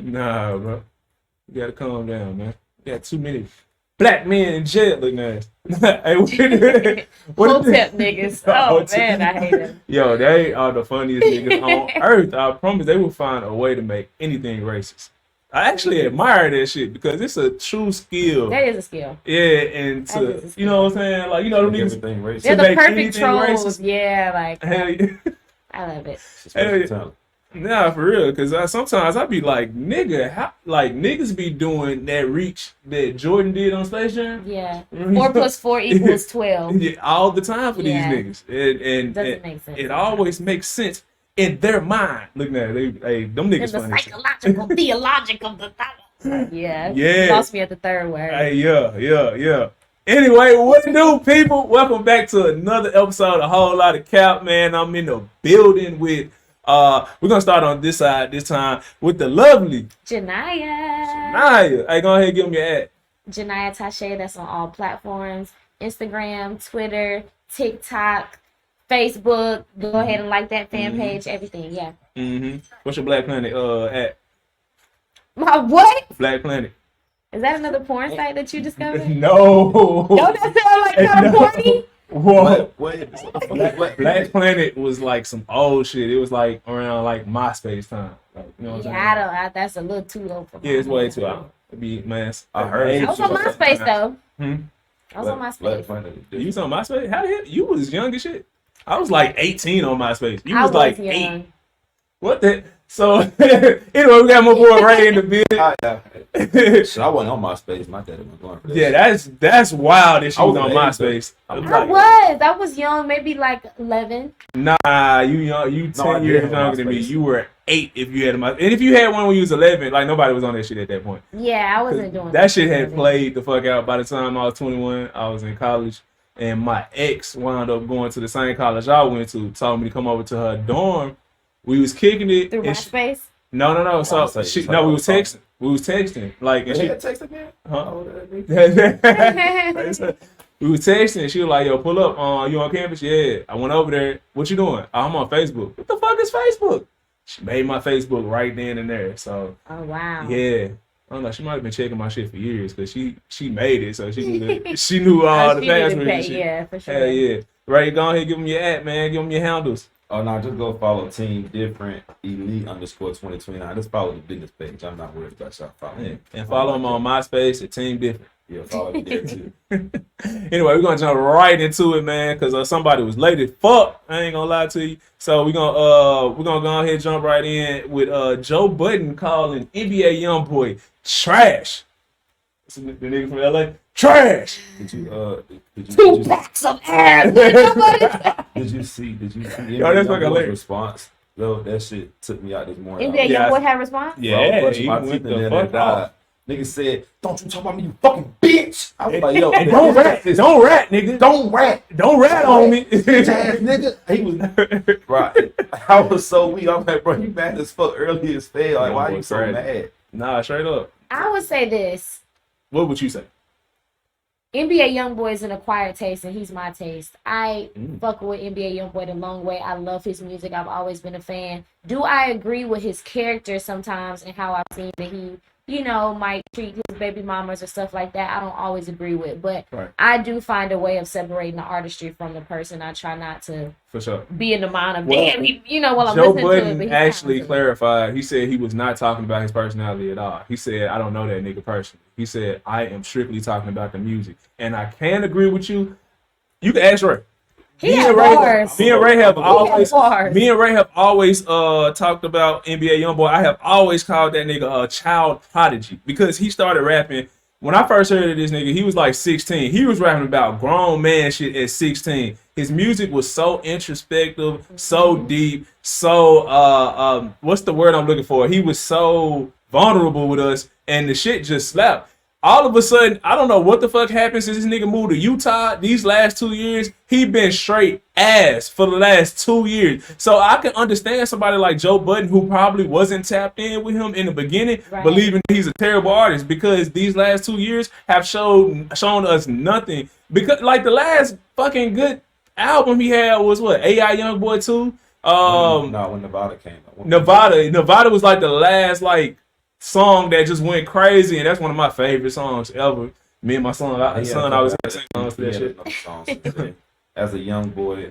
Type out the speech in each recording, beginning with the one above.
Nah, bro. You gotta calm down, man. You got too many black men in jail looking at us. Hey, Hotep niggas. Oh man, I hate them. Yo, they are the funniest niggas on earth. I promise they will find a way to make anything racist. I actually admire that shit because it's a true skill. That is a skill. Yeah, and to you know what I'm saying, like them niggas. They're the perfect trolls. Yeah, like I love it. Nah, for real, because sometimes I be like, nigga, how, like niggas be doing that reach that Jordan did on Space Jam. Yeah, 4 + 4 = 12. Yeah, all the time for these niggas, and doesn't make sense. It always makes sense in their mind. Looking at it, them niggas the funny. Psychological, theological, yeah. Yeah, lost me at the third word. Hey, yeah. Anyway, what it do, people? Welcome back to another episode of A Whole Lot of Cap, man. I'm in the building with. We're gonna start on this side this time with the lovely Janiyah. Hey, go ahead and give me your ad. Janiyah Tashe, that's on all platforms. Instagram, Twitter, TikTok, Facebook. Go ahead and like that fan page, everything, yeah. What's your Black Planet ad? My what? Black Planet. Is that another porn site that you discovered? No. Don't that sound like kind of corny? What? Black Planet was like some old shit. It was like around like MySpace time. Like, you know what I'm saying? That's a little too low for me. Yeah, it's way too old. I heard I was on MySpace though. I was on MySpace. You was on MySpace? How the hell? You was young as shit. I was like 18 on MySpace. You I was like young. 8. What the? So anyway, we got my boy Ray in the building. Shit, I wasn't on MySpace. My daddy was going for this. Yeah, that's wild that she was on MySpace. I was young, maybe like 11. Nah, you young. You 10 years younger than me. You were 8 if you had a MySpace. And if you had one when you was 11, like nobody was on that shit at that point. Yeah, I wasn't doing that shit had played the fuck out. By the time I was 21, I was in college, and my ex wound up going to the same college I went to. Told me to come over to her dorm. We was kicking it through MySpace. No. So we was texting. We was texting. Like, and she texted me. Huh? We was texting. And she was like, "Yo, pull up. You on campus? Yeah." I went over there. What you doing? I'm on Facebook. What the fuck is Facebook? She made my Facebook right then and there. So. Oh wow. Yeah. I don't know. She might have been checking my shit for years because she made it, so she knew all the passwords and shit. Yeah, for sure. Hell yeah. Right, go ahead, give them your ad, man. Give them your handles. Oh no, just go follow Team Different Elite _2029. Just follow the business page. I'm not worried about y'all following. And follow them on MySpace at Team Different. Yeah, follow me there too. Anyway, we're gonna jump right into it, man, because somebody was late as fuck. I ain't gonna lie to you. So we're gonna go ahead and jump right in with Joe Budden calling NBA YoungBoy trash. The nigga from LA. Trash. Did you 2 packs of ass. Did you see Yo, that's like a response? Yo, that shit took me out this morning. NBA YoungBoy had a response? Yeah, bro, he my went teeth in the there fuck and off. Nigga said, "Don't you talk about me, you fucking bitch." I was like, "Yo, don't rat, nigga. Don't rat on me, ass nigga." He was right. I was so weak. I'm like, bro, you mad as fuck early as hell. Like, why are you so mad? Nah, straight up. I would say this. What would you say? NBA YoungBoy is an acquired taste, and he's my taste. I fuck with NBA YoungBoy the long way. I love his music. I've always been a fan. Do I agree with his character sometimes and how I've seen that he, might treat his baby mamas or stuff like that? I don't always agree with, but I do find a way of separating the artistry from the person. I try not to for sure be in the mind of damn, while I'm Joe listening Budden to it. Actually clarified. He said he was not talking about his personality at all. He said, "I don't know that nigga personally." He said, "I am strictly talking about the music," and I can agree with you. You can ask Ray. Me and Ray have always talked about NBA YoungBoy. I have always called that nigga a child prodigy because he started rapping. When I first heard of this nigga, he was like 16. He was rapping about grown man shit at 16. His music was so introspective, so deep, so what's the word I'm looking for? He was so vulnerable with us, and the shit just slapped. All of a sudden, I don't know what the fuck happened since this nigga moved to Utah. These last 2 years, he been straight ass for the last 2 years. So I can understand somebody like Joe Budden, who probably wasn't tapped in with him in the beginning, believing he's a terrible artist, because these last 2 years have shown us nothing. Because like the last fucking good album he had was what, AI YoungBoy 2? No, when Nevada came out. Nevada was like the last like song that just went crazy, and that's one of my favorite songs ever. Me and my son, I was singing songs to that shit. As a young boy,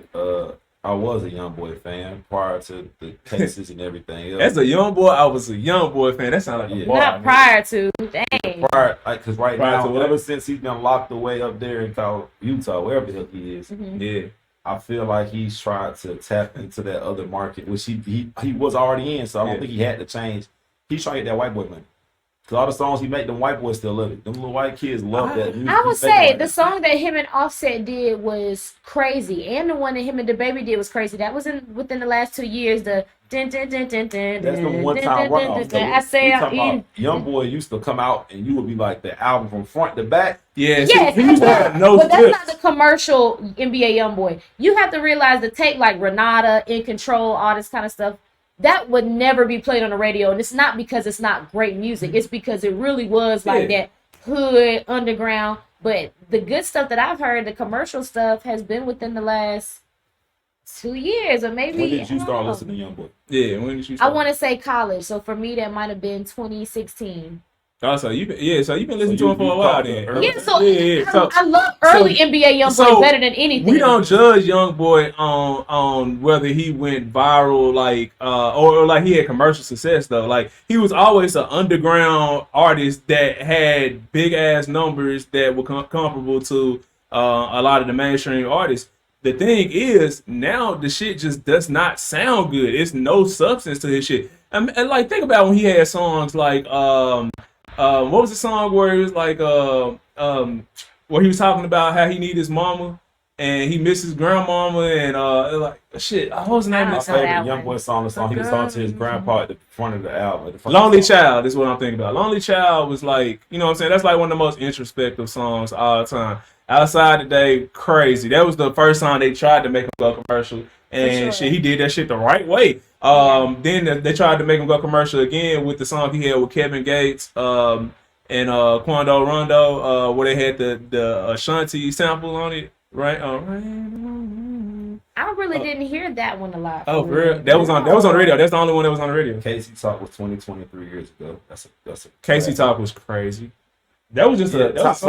I was a young boy fan prior to the cases and everything else. As a young boy, I was a young boy fan. That sounds like a bar. Not prior to, dang. Because right now, ever since he's been locked away up there in Utah, wherever the hell he is, yeah, I feel like he's tried to tap into that other market, which he was already in. So I don't think he had to change. He's trying to get that white boy money. Cause all the songs he made, them white boys still love it. Them little white kids love that. I would say the song that him and Offset did was crazy, and the one that him and DaBaby did was crazy. That was within the last 2 years. The dun, dun, dun, dun, dun, that's the one time runoff. I say Young Boy used to come out and you would be like the album from front to back. Yeah, yes, but that's not the commercial NBA YoungBoy. You have to realize the tape like Renata, In Control, all this kind of stuff. That would never be played on the radio, and it's not because it's not great music. It's because it really was like that hood underground. But the good stuff that I've heard, the commercial stuff, has been within the last 2 years, or maybe. When did you start listening to Young Boy? Yeah, when did you start? I want to say college. So for me, that might have been 2016. Oh, so you've been listening to him for a while then. Yeah, so I love early NBA YoungBoy better than anything. We don't judge YoungBoy on whether he went viral or like he had commercial success though. Like he was always an underground artist that had big ass numbers that were comparable to a lot of the mainstream artists. The thing is, now the shit just does not sound good. It's no substance to his shit. And like think about when he had songs like what was the song where it was like where he was talking about how he need his mama and he misses grandmama and like shit. What was the name of my the song? favorite Young Boy song? The song he was talking to his grandpa at the front of the album. Lonely Child is what I'm thinking about. Lonely Child was like, you know what I'm saying? That's like one of the most introspective songs all the time. Outside Today, crazy. That was the first time they tried to make him go commercial. And shit, he did that shit the right way. Then they tried to make him go commercial again with the song he had with Kevin Gates and Quando Rondo, where they had the Ashanti sample on it, right? I really didn't hear that one a lot. Oh, for real? That was on the radio. That's the only one that was on the radio. Casey Talk was 23 years ago. That's a Casey Talk was crazy. That was just I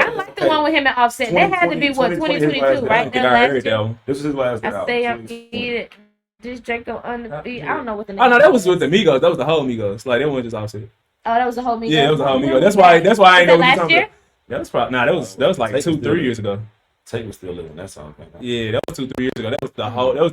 like the one with him and Offset. That had to be 2022, right? This was his last album. I say I'm eating this Draco undefeated. I don't know what the name. Oh no, that was with the Migos. That was the whole Migos. Like that wasn't just Offset. Oh, that was the whole Migos. Yeah, it was the whole Migos. That's why I ain't know what you're talking about. That was probably that was like 2-3 years ago. Tate was still living that song. Yeah, that was 2-3 years ago. That was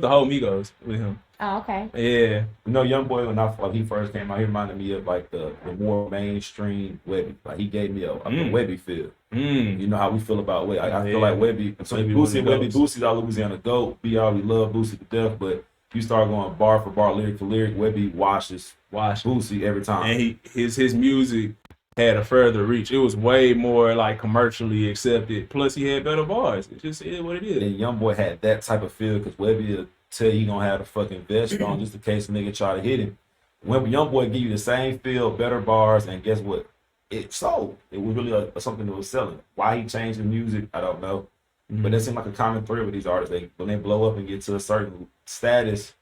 the whole Migos with him. Oh, okay. Yeah. You know, Young Boy when he first came out, he reminded me of like the more mainstream Webby. Like he gave me a Webby feel. You know how we feel about Webby. I feel like Webby. So Boosie's our Louisiana GOAT. We love Boosie to death, but you start going bar for bar, lyric for lyric, Webby washes Boosie every time. And his music had a further reach. It was way more like commercially accepted. Plus, he had better bars. It just is what it is. And Young Boy had that type of feel because Webby will tell you he gonna have the fucking vest on just in case a nigga try to hit him. When Young Boy give you the same feel, better bars, and guess what? It sold. It was really something that was selling. Why he changed the music, I don't know. But that seemed like a common thread with these artists. When they blow up and get to a certain status,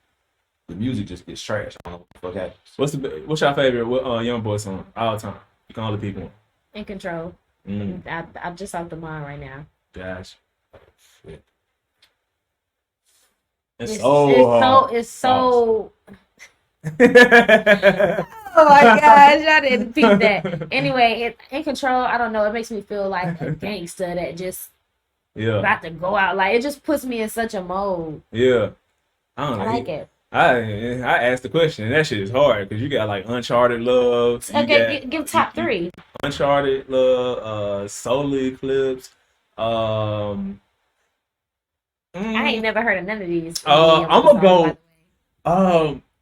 the music just gets trashed. I don't know what the fuck happens. What's your favorite Young Boy song all the time? You can only pick one. In Control. I'm just off the mind right now. Gosh. Shit. It's so oh my gosh, I didn't peep that. Anyway, In Control, I don't know, it makes me feel like a gangster that just about to go out. Like it just puts me in such a mode. Yeah. I don't know. I like it. I asked the question, and that shit is hard because you got like Uncharted Love. Okay, give top 3. Uncharted Love, Solar Eclipse. I ain't never heard of none of these. I'm gonna go.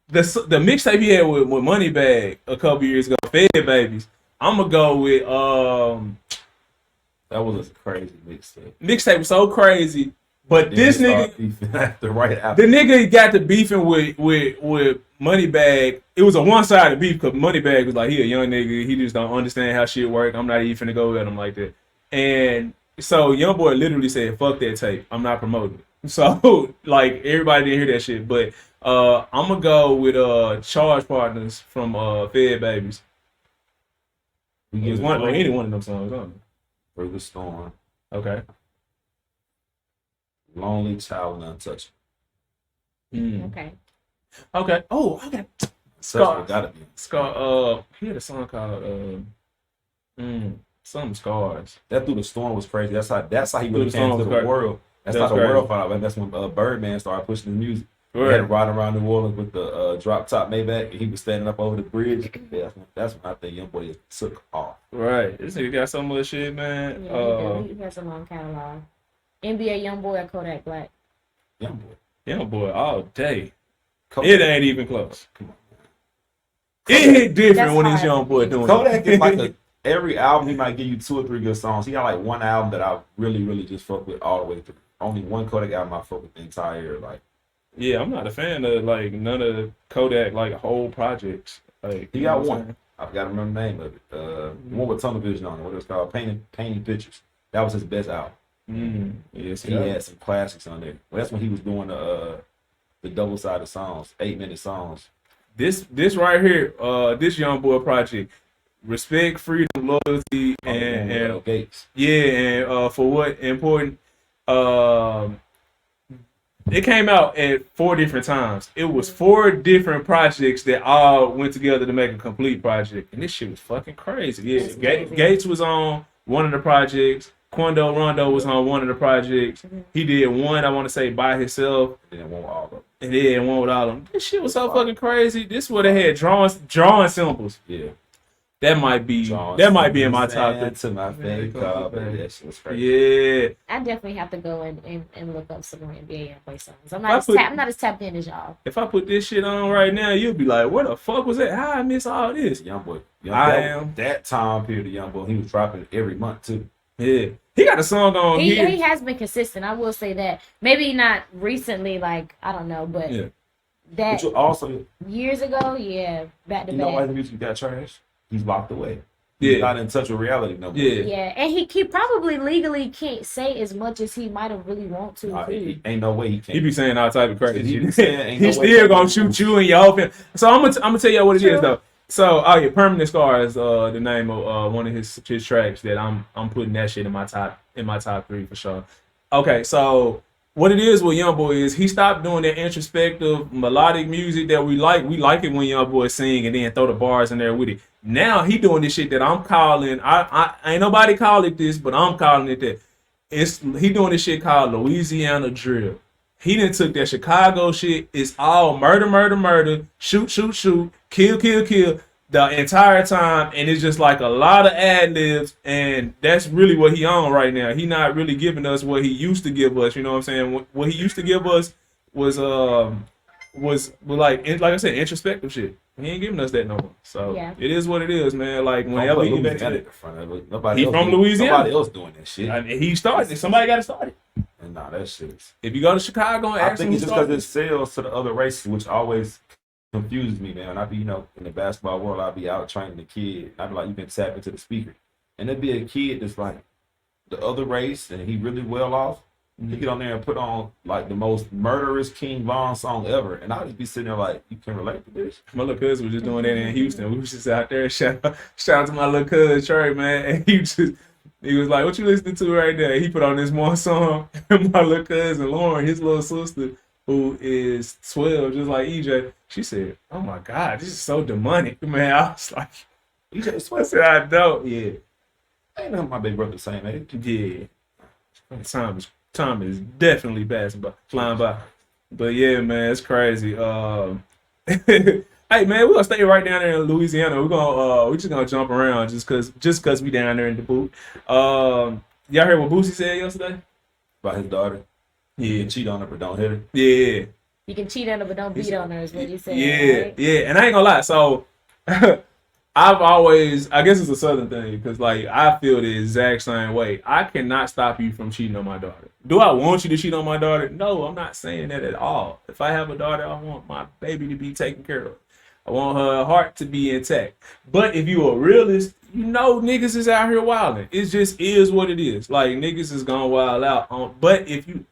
The mixtape he had with Moneybag a couple years ago, Fed Babies. I'm gonna go with that was a crazy mixtape. Mixtape was so crazy. But this nigga, the nigga got to beefing with Moneybag. It was a one-sided beef because Moneybag was like, he a young nigga, he just don't understand how shit work. I'm not even finna go with him like that. And so Young Boy literally said, "Fuck that tape. I'm not promoting it." So like everybody didn't hear that shit. But I'm gonna go with Charge Partners from Fed Babies. We It was give one, it any one of them songs, huh? Through the Storm, Okay. Lonely Child, and Untouchable. Okay. Okay. Oh, okay. Untouchable gotta be. Scar. He had a song called some Scars. That Through the Storm was crazy. That's how he Through really the came Storm to was the crazy. world. That's That's how the crazy. world found out. That's when Birdman started pushing the music. He Right. had riding around New Orleans with the drop top Maybach, and he was standing up over the bridge. Yeah, that's when I think Young Boy took off. Right. This nigga got so much shit, man. Yeah, he has a long catalog. NBA YoungBoy or Kodak Black? Young Boy. Young boy all day. Kodak. It ain't even close. Come on. It hit different That's when it's hard young to boy beat. doing Kodak is like it. every album he might give you 2 or 3 good songs. He got like one album that I really, really just fuck with all the way through. Only one Kodak album I fuck with the entire like. Yeah, I'm not a fan of like none of Kodak like whole projects. Like He you got know what I'm one. saying? I forgot to remember the name of it. One with tunnel vision on it. What it was called? Painting Pictures. That was his best album. Yes, He had some classics on there. Well, that's when he was doing the double-sided songs, 8-minute songs. This right here, this young boy project, respect, freedom, loyalty, and Gates. yeah, and for what important, it came out at 4 different times. It was 4 different projects that all went together to make a complete project, and this shit was fucking crazy. Yeah, That's crazy. Gates was on one of the projects. Quando Rondo was on one of the projects. He did one, I want to say, by himself. And then one with all of them. And then one with all of them. This shit was so fucking crazy. This would have had drawing symbols. Yeah. That might be in my top 3. To my favorite car, but that shit was crazy. Yeah. I definitely have to go and look up some more NBA YoungBoy songs. I'm not as tapped in as y'all. If I put this shit on right now, you'll be like, what the fuck was that? How I miss all this? Young Boy. That time period of Young Boy, he was dropping every month too. Yeah. He got a song on here. He has been consistent. I will say that. Maybe not recently, like, I don't know, but Yeah. that But you also, years ago, yeah, back to you know why back. the music got trashed? He's locked away. Yeah. He's not in touch with reality no more. Yeah. Yeah, and he probably legally can't say as much as he might have really want to. Ain't no way he can. He be saying all type of crazy He shit. be saying, ain't He no way still he gonna can. shoot you in your open. So I'm gonna tell you what it is True. though. So Permanent Scar is the name of one of his tracks that I'm putting that shit in my top 3 for sure. Okay, so what it is with YoungBoy is he stopped doing that introspective melodic music that we like. We like it when YoungBoy sing and then throw the bars in there with it. Now he doing this shit that I'm calling. I ain't nobody call it this, but I'm calling it that. He doing this shit called Louisiana drill. He done took that Chicago shit. It's all murder, murder, murder, shoot, shoot, shoot, kill, kill, kill the entire time. And it's just like a lot of ad-libs. And that's really what he on right now. He not really giving us what he used to give us. You know what I'm saying? What he used to give us was like I said, introspective shit. He ain't giving us that no more. So Yeah. It is what it is, man. Like whenever he back to at it. the front of it. Nobody He else from doing- Louisiana. Nobody else doing that shit. I mean, he started it. Somebody got to start it. And nah, that shit is. If you go to Chicago and I ask think him it's who just because started it sells to the other races, which always confuses me, man. I be, in the basketball world, I'll be out training the kid. I'd be like, you can tap into the speaker. And there'd be a kid that's like the other race and he really well off. He get on there and put on like the most murderous King Von song ever. And I'll just be sitting there like, you can relate to this? My little cousin was just doing that in Houston. We was just out there. Shout out to my little cousin Trey, man. And he was like, "What you listening to right now?" He put on this one song. And my little cousin Lauren, his little sister, who is 12, just like EJ, she said, "Oh my God, this is so demonic, man." I was like, You just I said, "I don't." Yeah, ain't none of my big brother the same age. yeah. Time is definitely passing by, flying by. But yeah, man, it's crazy. Hey man, we're gonna stay right down there in Louisiana. We're just gonna jump around just cause we down there in the boot. Y'all heard what Boosie said yesterday? About his daughter. You Yeah, can cheat on her, but don't hit her. yeah, You can cheat on her, but don't beat on her, is what you said. yeah, right? yeah. And I ain't gonna lie. So I guess it's a Southern thing because like I feel the exact same way. I cannot stop you from cheating on my daughter. Do I want you to cheat on my daughter? No, I'm not saying that at all. If I have a daughter, I want my baby to be taken care of. I want her heart to be intact. But if you a realist, you know niggas is out here wilding. It just is what it is. Like niggas is gonna wild out. But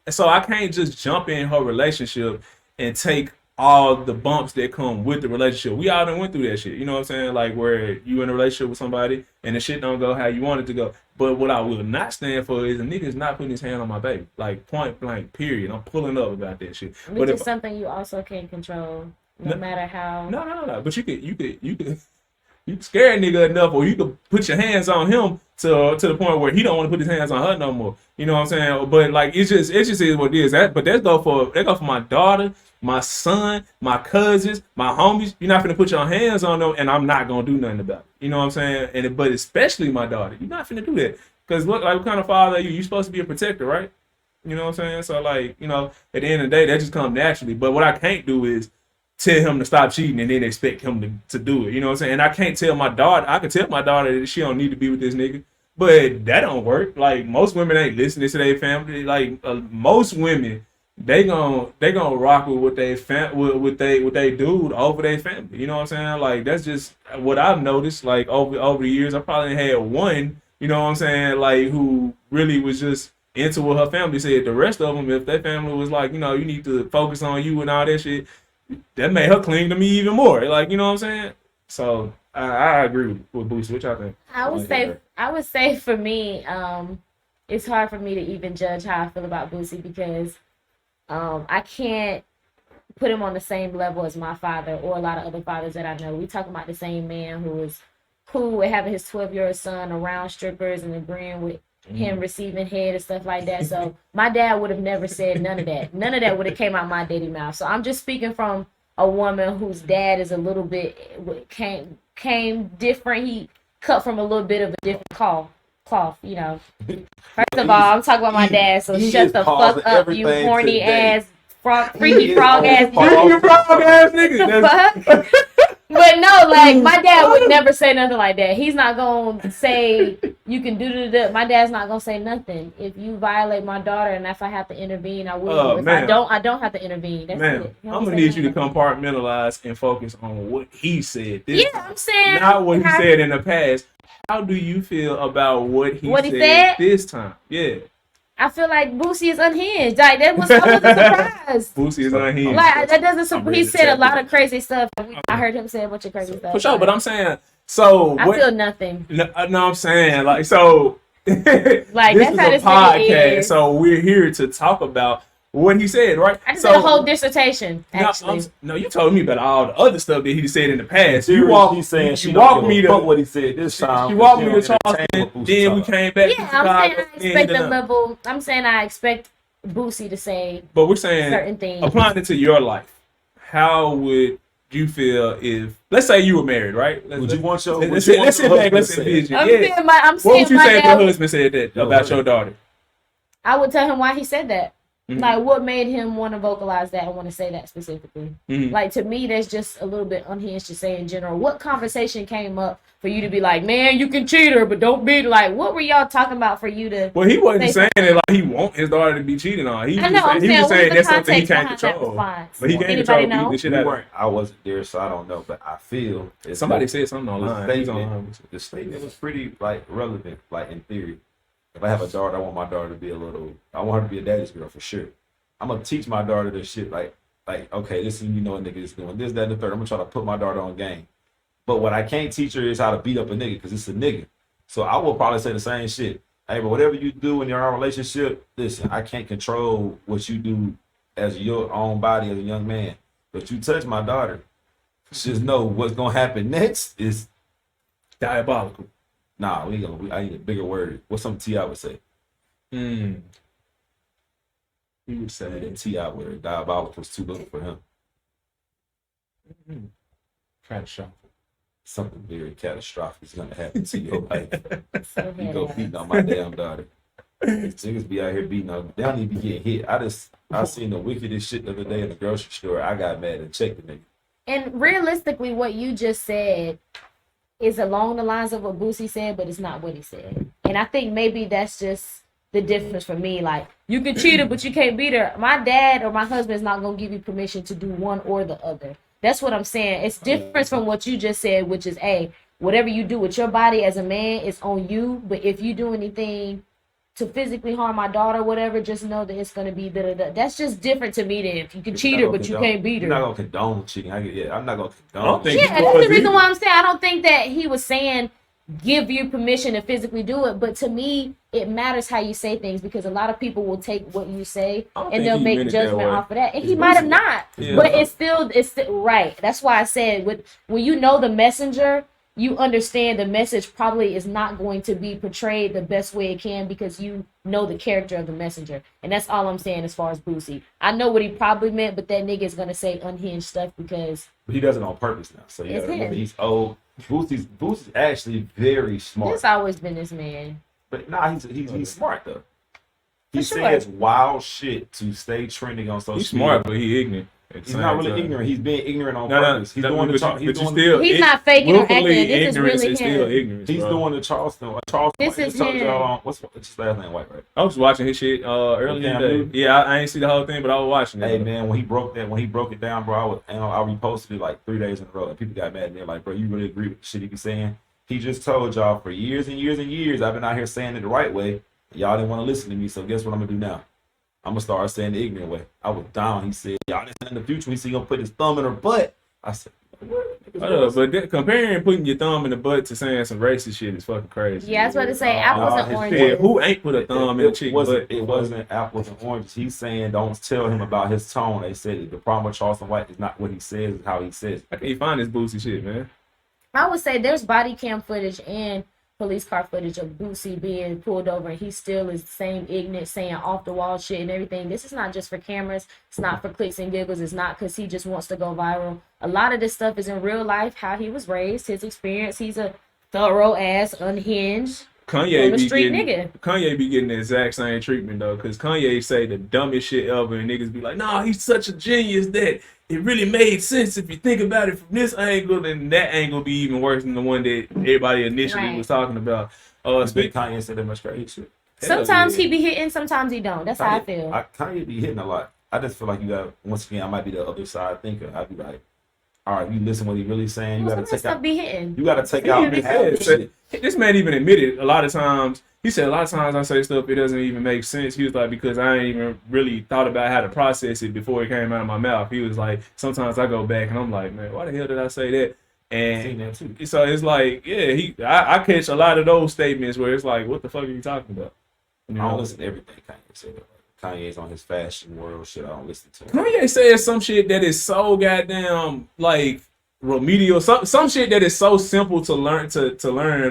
so I can't just jump in her relationship and take all the bumps that come with the relationship. We all done went through that shit. You know what I'm saying? Like where you in a relationship with somebody and the shit don't go how you want it to go. But what I will not stand for is a nigga's not putting his hand on my baby. Like point blank, period. I'm pulling up about that shit. Which is something you also can't control, no matter how. No. But you could scare a nigga enough, or you could put your hands on him to the point where he don't want to put his hands on her no more. You know what I'm saying? But like it just is what it is. But that go for my daughter, my son, my cousins, my homies. You're not finna put your hands on them, and I'm not gonna do nothing about it. You know what I'm saying? But especially my daughter, you're not finna do that. Cause look, like what kind of father are you? You're supposed to be a protector, right? You know what I'm saying? So like, you know, at the end of the day, that just comes naturally. But what I can't do is tell him to stop cheating and then expect him to do it. You know what I'm saying? And I can't tell my daughter. I can tell my daughter that she don't need to be with this nigga, but that don't work. Like most women ain't listening to their family. Like most women, they gon' rock with what they with they dude over their family. You know what I'm saying? Like that's just what I've noticed. Like over the years, I probably had one. You know what I'm saying? Like who really was just into what her family said. The rest of them, if their family was like, you know, you need to focus on you and all that shit, that made her cling to me even more. Like, you know what I'm saying? So I agree with Boosie. What y'all think? I would say for me, it's hard for me to even judge how I feel about Boosie because I can't put him on the same level as my father or a lot of other fathers that I know. We talking about the same man who was cool with having his 12-year-old son around strippers and agreeing with him receiving head and stuff like that. So my dad would have never said none of that. None of that would have came out my daddy mouth. So I'm just speaking from a woman whose dad is a little bit came different. He cut from a little bit of a different cloth, you know. First of all, I'm talking about my dad, so shut the fuck up, you horny ass freaky frog ass nigga. But no, like my dad would never say nothing like that. He's not gonna say you can do. My dad's not gonna say nothing. If you violate my daughter, and if I have to intervene, I will. If I don't have to intervene. That's it. I'm gonna need you to compartmentalize and focus on what he said. I'm saying not what he said in the past. How do you feel about what he said this time? Yeah. I feel like Boosie is unhinged. Like I wasn't surprised. Boosie is unhinged. Like that doesn't. He said a lot of crazy stuff. I heard him say a bunch of crazy stuff. For sure, but I'm saying so. I feel nothing. No, I'm saying like so. Like this that's is how a this podcast, so we're here to talk about what he said, right? I just did a whole dissertation. Actually, no, you told me about all the other stuff that he said in the past. You walked me to what he said this time. She walked me to Charleston, then we came back. Yeah, I'm saying I expect the level. I'm saying I expect Boosie to say. But we're saying certain things. Applying it to your life. How would you feel if, let's say you were married, right? Would you want your? Let's sit back. Let's envision. I'm what would you say if your husband said that about your daughter? I would tell him why he said that. Mm-hmm. Like, what made him want to vocalize that and want to say that specifically? Mm-hmm. Like, to me, that's just a little bit unhinged to say in general. What conversation came up for you to be like, man, you can cheat her, but don't be like, what were y'all talking about for you to? Well, he wasn't saying it like he want his daughter to be cheated on. He was saying that's something he can't control. But he can't control the shit out of it. I wasn't there, so I don't know. But I feel somebody said something online. The statement was pretty like relevant, like in theory. If I have a daughter, I want my daughter to be I want her to be a daddy's girl for sure. I'm gonna teach my daughter this shit like, okay, this is, you know, a nigga is doing this, that, and the third. I'm gonna try to put my daughter on game. But what I can't teach her is how to beat up a nigga, because it's a nigga. So I will probably say the same shit. Hey, but whatever you do in your own relationship, listen, I can't control what you do as your own body as a young man. But you touch my daughter, just know what's gonna happen next is diabolical. Nah, I need a bigger word. What's something T.I. would say? He would say the T.I. word. Diabolical is too little for him. Catastrophic. Something very catastrophic is gonna happen to your life. You go beating on my damn daughter. These niggas be out here beating on. They don't even be getting hit. I seen the wickedest shit the other day in the grocery store. I got mad and checked the nigga. And realistically, what you just said is along the lines of what Boosie said, but it's not what he said. And I think maybe that's just the difference for me. Like, you can cheat her, but you can't beat her. My dad or my husband is not going to give you permission to do one or the other. That's what I'm saying. It's different from what you just said, which is, hey, whatever you do with your body as a man is on you. But if you do anything to physically harm my daughter, whatever, just know that it's gonna be da-da-da. That's just different to me than if you can cheat her, but you can't beat her. You're not gonna condone cheating. I'm not gonna condone. I don't think Yeah, that's the reason why I'm saying I don't think that he was saying give you permission to physically do it, but to me it matters how you say things, because a lot of people will take what you say and they'll make judgment off of that, and he might have not, but it's still right. That's why I said when you know the messenger, you understand the message probably is not going to be portrayed the best way it can, because you know the character of the messenger. And that's all I'm saying as far as Boosie. I know what he probably meant, but that nigga is going to say unhinged stuff because... But he does it on purpose now. So yeah, remember, he's old. Boosie's actually very smart. He's always been this man. But nah, he's smart though. He says wild shit to stay trending on social media. He's smart, but he ignorant. He's not really ignorant. He's being ignorant on purpose. He's doing the talk. He's not faking or acting. This is really him. Still ignorance, he's doing the Charleston. This is him. What's his last name? White, right? I was watching his shit earlier today. Yeah, I ain't see the whole thing, but I was watching it. Hey man, when he broke it down, bro, I reposted it like 3 days in a row, and people got mad. And they're like, bro, you really agree with the shit he be saying? He just told y'all for years and years and years I've been out here saying it the right way. Y'all didn't want to listen to me, so guess what I'm gonna do now? I'm gonna start saying the ignorant way. I was down. He said, y'all didn't in the future. He gonna put his thumb in her butt. I said, but comparing putting your thumb in the butt to saying some racist shit is fucking crazy. Yeah, I was about to say apples and oranges. Yeah, who ain't put a thumb in a chick butt? It wasn't apples and oranges. He's saying don't tell him about his tone. They said the problem with Charleston White is not what he says, it's how he says it. I can't find this Boosie shit, man. I would say there's body cam footage and police car footage of Boosie being pulled over, and he still is the same ignorant, saying off the wall shit and everything. This is not just for cameras. It's not for clicks and giggles. It's not because he just wants to go viral. A lot of this stuff is in real life, how he was raised, his experience. He's a thorough ass, unhinged, Kanye nigga. Be getting the exact same treatment though, because Kanye say the dumbest shit ever, and niggas be like, "Nah, he's such a genius that it really made sense if you think about it from this angle." And that angle be even worse than the one that everybody initially was talking about. Kanye said that much crazy shit. Sometimes he be hitting, sometimes he don't. That's how I feel. Kanye be hitting a lot. I just feel like you got, once again, I might be the other side thinker. I'd be like, all right, you listen what he really saying. You got to take out. You got to take out half shit. This man even admitted a lot of times. He said a lot of times I say stuff it doesn't even make sense. He was like, because I ain't even really thought about how to process it before it came out of my mouth. He was like, sometimes I go back and I'm like, man, why the hell did I say that? And so it's like, yeah, I catch a lot of those statements where it's like, what the fuck are you talking about? You know? I don't listen to everything Kanye said. Kanye's on his fashion world shit. I don't listen to him. Kanye says some shit that is so goddamn like remedial, some shit that is so simple to learn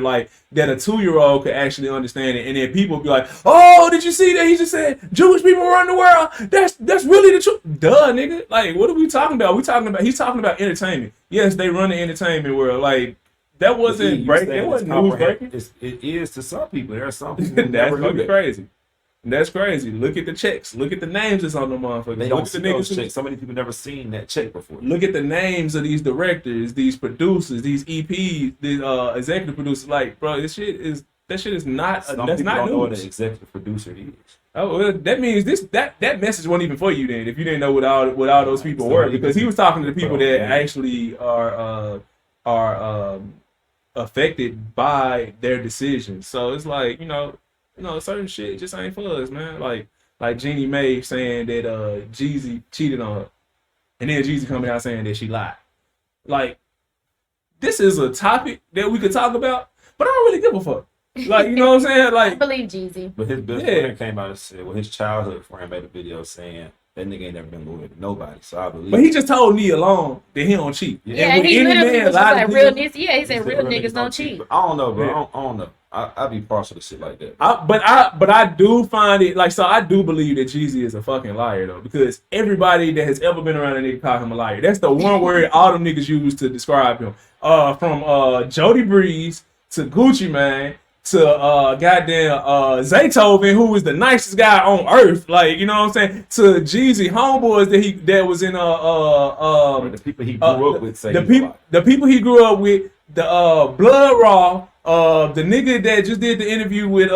like that a 2-year-old could actually understand it, and then people be like, oh, did you see that he just said Jewish people run the world? That's really the truth. Duh, nigga. Like, what are we talking about? He's talking about entertainment. Yes, they run the entertainment world. Like, that wasn't breaking. It wasn't news breaking. It is to some people. There are some people who that's fucking crazy. That's crazy. Look at the checks. Look at the names that's on the motherfuckers. They don't see those checks. So many people never seen that check before. Look at the names of these directors, these producers, these EPs, these executive producers. Like, bro, that shit is not. That's not news. Don't know what an executive producer is. Oh, well, that means that message wasn't even for you then. If you didn't know what all those people were, because he was talking to the people that actually are affected by their decisions. So it's like, you know, certain shit just ain't for us, man. Like Jeannie Mae saying that Jeezy cheated on her, and then Jeezy coming out saying that she lied. Like, this is a topic that we could talk about, but I don't really give a fuck. Like, you know what I'm saying? Like, I believe Jeezy. But his best friend came out and said, well, his childhood friend made a video saying that nigga ain't never been loyal to nobody. So I believe. But he just told Nia Long that he don't cheat. Yeah, and he literally was like real niggas. Yeah, he said real niggas don't cheat. I don't know, bro. Yeah. I don't know. I'd be partial to shit like that. But I do find it like, so I do believe that Jeezy is a fucking liar though, because everybody that has ever been around a nigga call him a liar. That's the one word all them niggas use to describe him. From Jody Breeze to Gucci Mane to goddamn Zaytoven, who is the nicest guy on earth. Like, you know what I'm saying? To Jeezy homeboys that was in the people he grew up with. The people he grew up with. The Blood Raw, the nigga that just did the interview with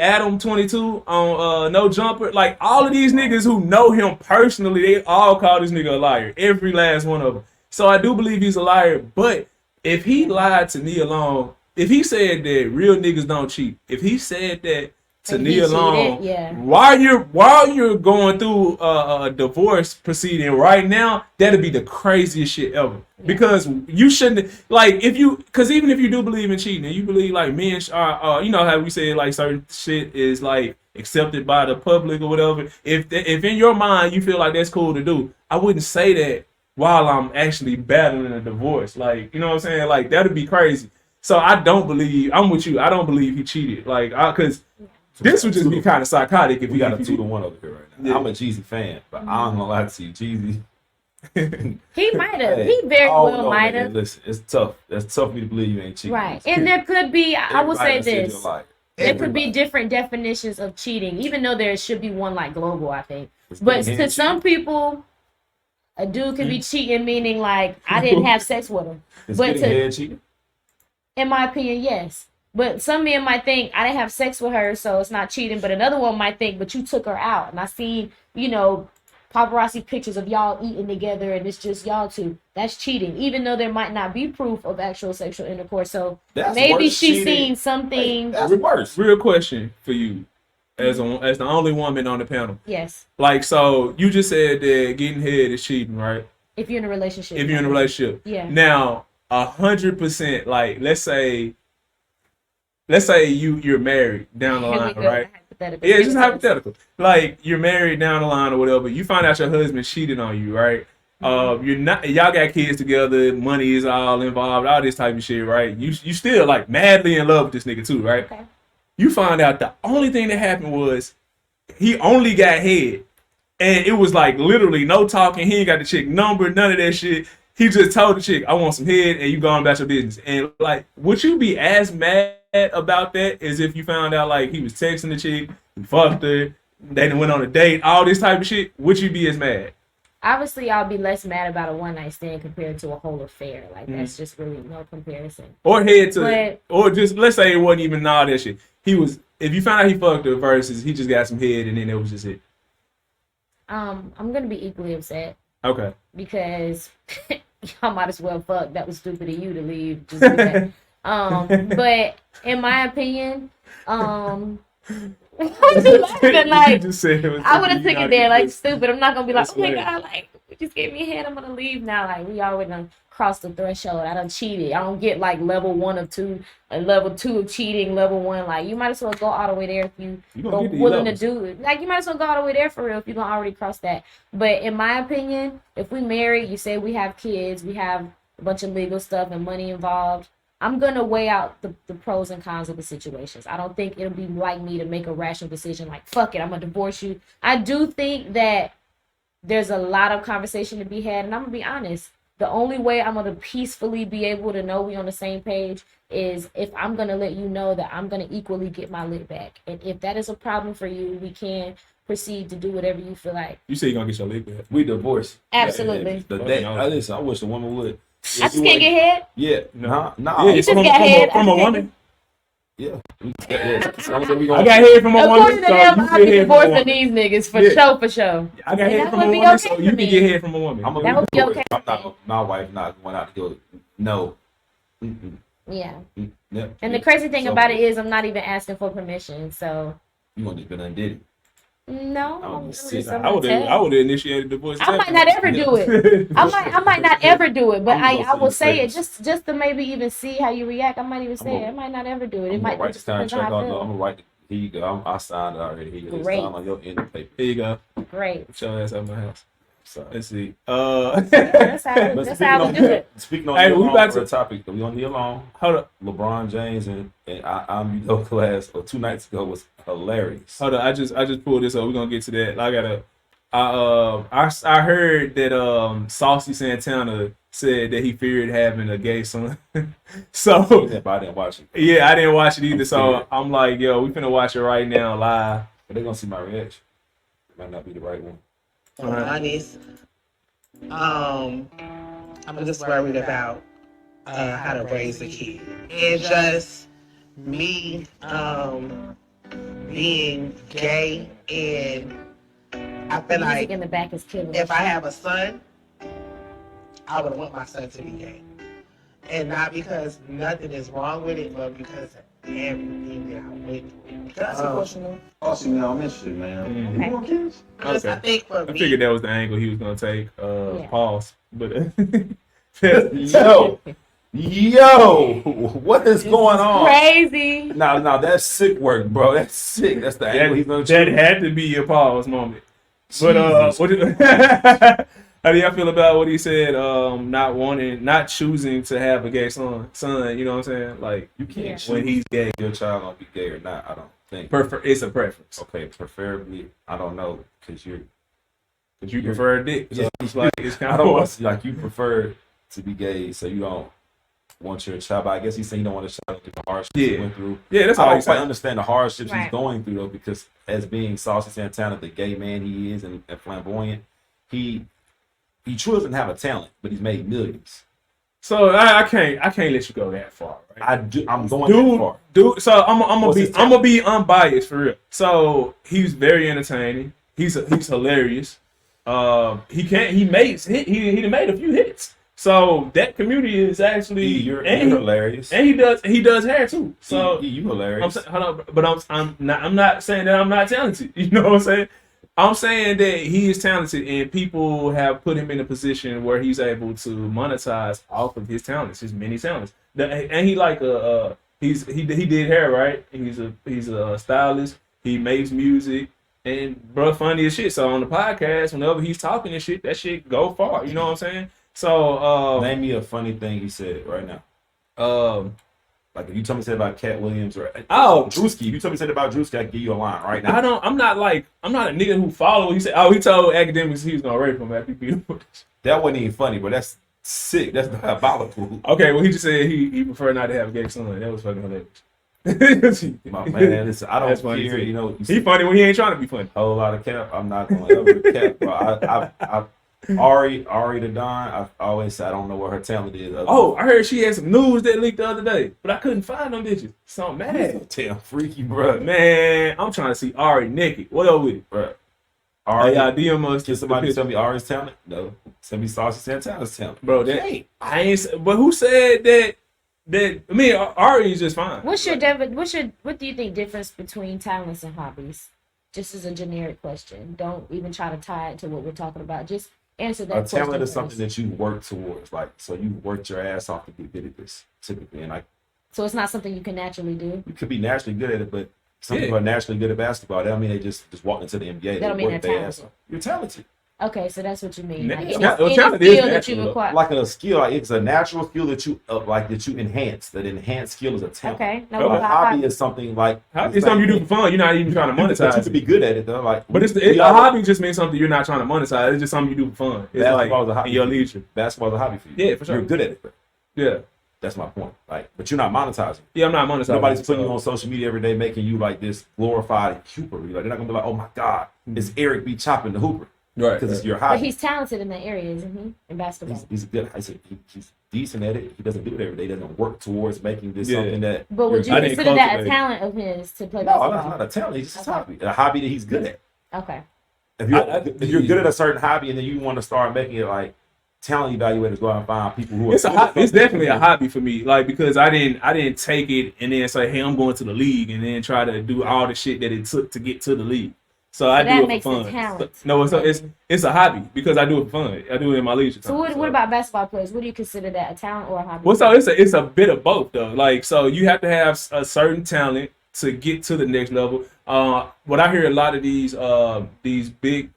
Adam 22 on No Jumper, like all of these niggas who know him personally, they all call this nigga a liar. Every last one of them. So I do believe he's a liar. But if he lied to Nia Long, if he said that real niggas don't cheat, if he said that to And he Nia cheated, Long, yeah. while you're going through a divorce proceeding right now, that'd be the craziest shit ever. Yeah. Because you shouldn't, like, because even if you do believe in cheating, and you believe like men are, you know how we say like certain shit is like accepted by the public or whatever. If in your mind you feel like that's cool to do, I wouldn't say that while I'm actually battling a divorce. Like, you know what I'm saying? Like, that'd be crazy. So I'm with you. I don't believe he cheated. Like, because this would just be kind of psychotic if we got a 2-1 over here right now. Yeah. I'm a Jeezy fan, but I'm not gonna lie to you, Jeezy. He might have. He very well might have. Listen, it's tough. That's tough for me to believe you ain't cheating. Right, and there could be. I will say this. There could be Everybody. different definitions of cheating, even though there should be one like global, I think. It's But getting to hand some people, a dude could be cheating, meaning like I didn't have sex with him. It's But getting head cheating. in my opinion, yes. But some men might think I didn't have sex with her, so it's not cheating. But another one might think, but you took her out, and I seen, you know, paparazzi pictures of y'all eating together, and it's just y'all two. That's cheating, even though there might not be proof of actual sexual intercourse. So That's maybe worse she's cheating. seen something. That's worse. Real question for you, as the only woman on the panel. Yes, Like, so you just said that getting head is cheating, right? if you're in a relationship. If you're in a relationship. Yeah. Now, 100%. Like, let's say you're married down the Here we line, go. right? Hypothetical. Yeah, it's just hypothetical. Like, you're married down the line or whatever. You find out your husband cheated on you, right? Y'all got kids together. Money is all involved. All this type of shit, right? You still like madly in love with this nigga too, right? Okay. You find out the only thing that happened was he only got head, and it was like literally no talking. He ain't got the chick number, none of that shit. He just told the chick, "I want some head," and you going about your business. And like, would you be as mad about that as if you found out like he was texting the chick, he fucked her, they done went on a date, all this type of shit? Would you be as mad? Obviously, I'll be less mad about a one night stand compared to a whole affair. Like that's just really no comparison. Or head to, or just let's say it wasn't even all that shit. He was, if you found out he fucked her versus he just got some head and then it was just it. I'm gonna be equally upset. Okay. Because y'all might as well fuck. That was stupid of you to leave. Just do that. But in my opinion, like, just said it was I would have took it there like stupid. I'm not gonna be like, That's oh my right. god, like you just gave me a head, I'm gonna leave now. Like we already done crossed the threshold. I done cheated. I don't get like level 1 of 2, level 2 of cheating, level 1. Like you might as well go all the way there if you go willing to do it. Like you might as well go all the way there for real if you're gonna already cross that. But in my opinion, if we married, you say we have kids, we have a bunch of legal stuff and money involved. I'm going to weigh out the pros and cons of the situations. I don't think it'll be like me to make a rational decision like, fuck it, I'm going to divorce you. I do think that there's a lot of conversation to be had. And I'm going to be honest. The only way I'm going to peacefully be able to know we on the same page is if I'm going to let you know that I'm going to equally get my lick back. And if that is a problem for you, we can proceed to do whatever you feel like. You say you're going to get your lick back. We divorced. Absolutely. The day, listen, I wish a woman would. I just can't get head? Yeah. No. Nah. Yeah, You just got head. from a woman. Yeah. I got head from a woman. According to them, So I'll be divorcing these niggas for sure. I got head that from a would be woman, okay so for you me. can get head from a woman. That would be okay. I'm not. My wife not going out to go. No. Mm-mm. Yeah. Yeah. And the crazy thing about it is I'm not even asking for permission. So You want to be done did it. no, I would sit- I would have initiated divorce. I might not ever do it. I might not ever do it, but I will say it just to maybe even see how you react. I might even say it. I might not ever do it. It might write just this depends on contract how I on. I'm feel. gonna write. Here you go. I signed it already. Here you go. Great. Sign on your end of paper. Here you go. Great. Show ass out my house. So Let's see. That's how we do it. Speaking on Hey, Neil we Long about for to- a topic, we on Neil Long. Hold up. LeBron James and I'm middle class. Or 2 nights ago was hilarious. Hold up. I just pulled this up. We're gonna get to that. I heard that Saucy Santana said that he feared having a gay son. So But I didn't watch it. yeah, I didn't watch it either. So I'm like, yo, we finna watch it right now live. But they're gonna see my reaction. It might not be the right one. To be honest, I'm just worried about how to raise a kid. And just me being gay, and I feel Music like in the back is killing. if I have a son, I would want my son to be gay. And not because nothing is wrong with it, but because everything that I went through. Can I ask a question though? Oh, see, man, I'm interested, man. Mhm. You want kids? Because I think for I me, figured that was the angle he was gonna take. Yeah. Pause. But Yo, what is going on? Crazy. Now that's sick work, bro. That's sick. That's the angle he's gonna that choose. had to be your pause moment. But Jesus. how do y'all feel about what he said? Not choosing to have a gay son. You know what I'm saying? Like You can't when he's gay, your child gonna be gay or not. I don't think. it's a preference. Okay, preferably, I don't know, because You prefer a dick. So Yeah. it's like it's kind I of don't want to, like, you prefer to be gay, so you don't want your child. But I guess he's saying you don't want a child to get the hardships he went through. Yeah, that's I all don't he's quite saying. understand the hardships he's Right. going through though, because as being Saucy Santana, the gay man he is and flamboyant, he truly doesn't have a talent, but he's made millions. So I can't let you go that far. Right? I'm going that far. So I'm What's his gonna be unbiased for real. So he's very entertaining. He's hilarious. He made a few hits. So that community is actually You're hilarious. And he does hair too. So you hilarious. hold on, but I'm not saying that I'm not talented. You know what I'm saying? I'm saying that he is talented, and people have put him in a position where he's able to monetize off of his talents, his many talents. And he he did hair, right? He's a stylist. He makes music, and bro, funny as shit. So on the podcast, whenever he's talking and shit, that shit go far. You know what I'm saying? So name me a funny thing he said right now. Like if you tell me something about Cat Williams or Drewski, if you tell me something about Drewski, I can give you a line right now. I'm not a nigga who follow. He said, he told academics he was gonna rape him after he beat him. That wasn't even funny, but that's sick. That's diabolical. Okay, well he just said he preferred not to have a gay son. That was fucking hilarious. My man, listen, I don't That's funny care. too. You know, He funny when he ain't trying to be funny. whole lot of cap. I'm not gonna ever cap, bro. I Ari the Don. I always say I don't know what her talent is. Oh, I heard she had some news that leaked the other day, but I couldn't find them bitches. So I'm mad. Damn freaky, bro. Man, I'm trying to see Ari naked. What up with it? Bro. Ari, DM us. can somebody tell me Ari's talent? No. Tell me Saucy Santana's talent. Bro, I ain't. But who said that? I mean, Ari is just fine. What do you think difference between talents and hobbies? Just as a generic question. Don't even try to tie it to what we're talking about. Just answer that question. A talent is first. something that you work towards. Like, so you worked your ass off to get good at this, typically. And like, so it's not something you can naturally do. you could be naturally good at it, but some people are naturally good at basketball. That don't mean they just walk into the NBA. That don't mean they're talented. You're talented. Okay, so that's what you mean. Yeah. Like, Talent any is skill that you natural. acquire. Like a skill, like it's a natural skill that you enhance. That enhanced skill is a talent. Okay, Oh, A hobby is something like It's something you do for fun. You're not even trying to But you monetize could it. be good at it though. Like, But a hobby just means something you're not trying to monetize. It's just something you do for fun. It's Basketball is a hobby. in your leisure. Basketball's a hobby for you. Yeah, for sure. You're good at it. Bro. Yeah. That's my point. Like, but you're not monetizing. Yeah, I'm not monetizing. Nobody's putting you on social media every day, making you like this glorified hooper. Like, they're not gonna be like, oh my god, it's Eric B. chopping the hooper, Right. because it's your But hobby. he's talented in that area, isn't he? In basketball. He's good. I said he's decent at it. He doesn't do it every day. He doesn't work towards making this Yeah. something that. But would you I didn't consider that a cultivate. talent of his to play No, basketball? that's not a talent. It's just a hobby. A hobby that he's good at. Okay. If you're good at a certain hobby and then you want to start making it like talent evaluators go out and find people who are. It's definitely a hobby for me. Like, because I didn't take it and then say, hey, I'm going to the league, and then try to do all the shit that it took to get to the league. So I that do it makes for it fun. talent. No, it's a hobby because I do it for fun. I do it in my leisure time. So what about basketball players? What do you consider that, a talent or a hobby? Well, so it's a bit of both though. Like, so you have to have a certain talent to get to the next level. What I hear a lot of these big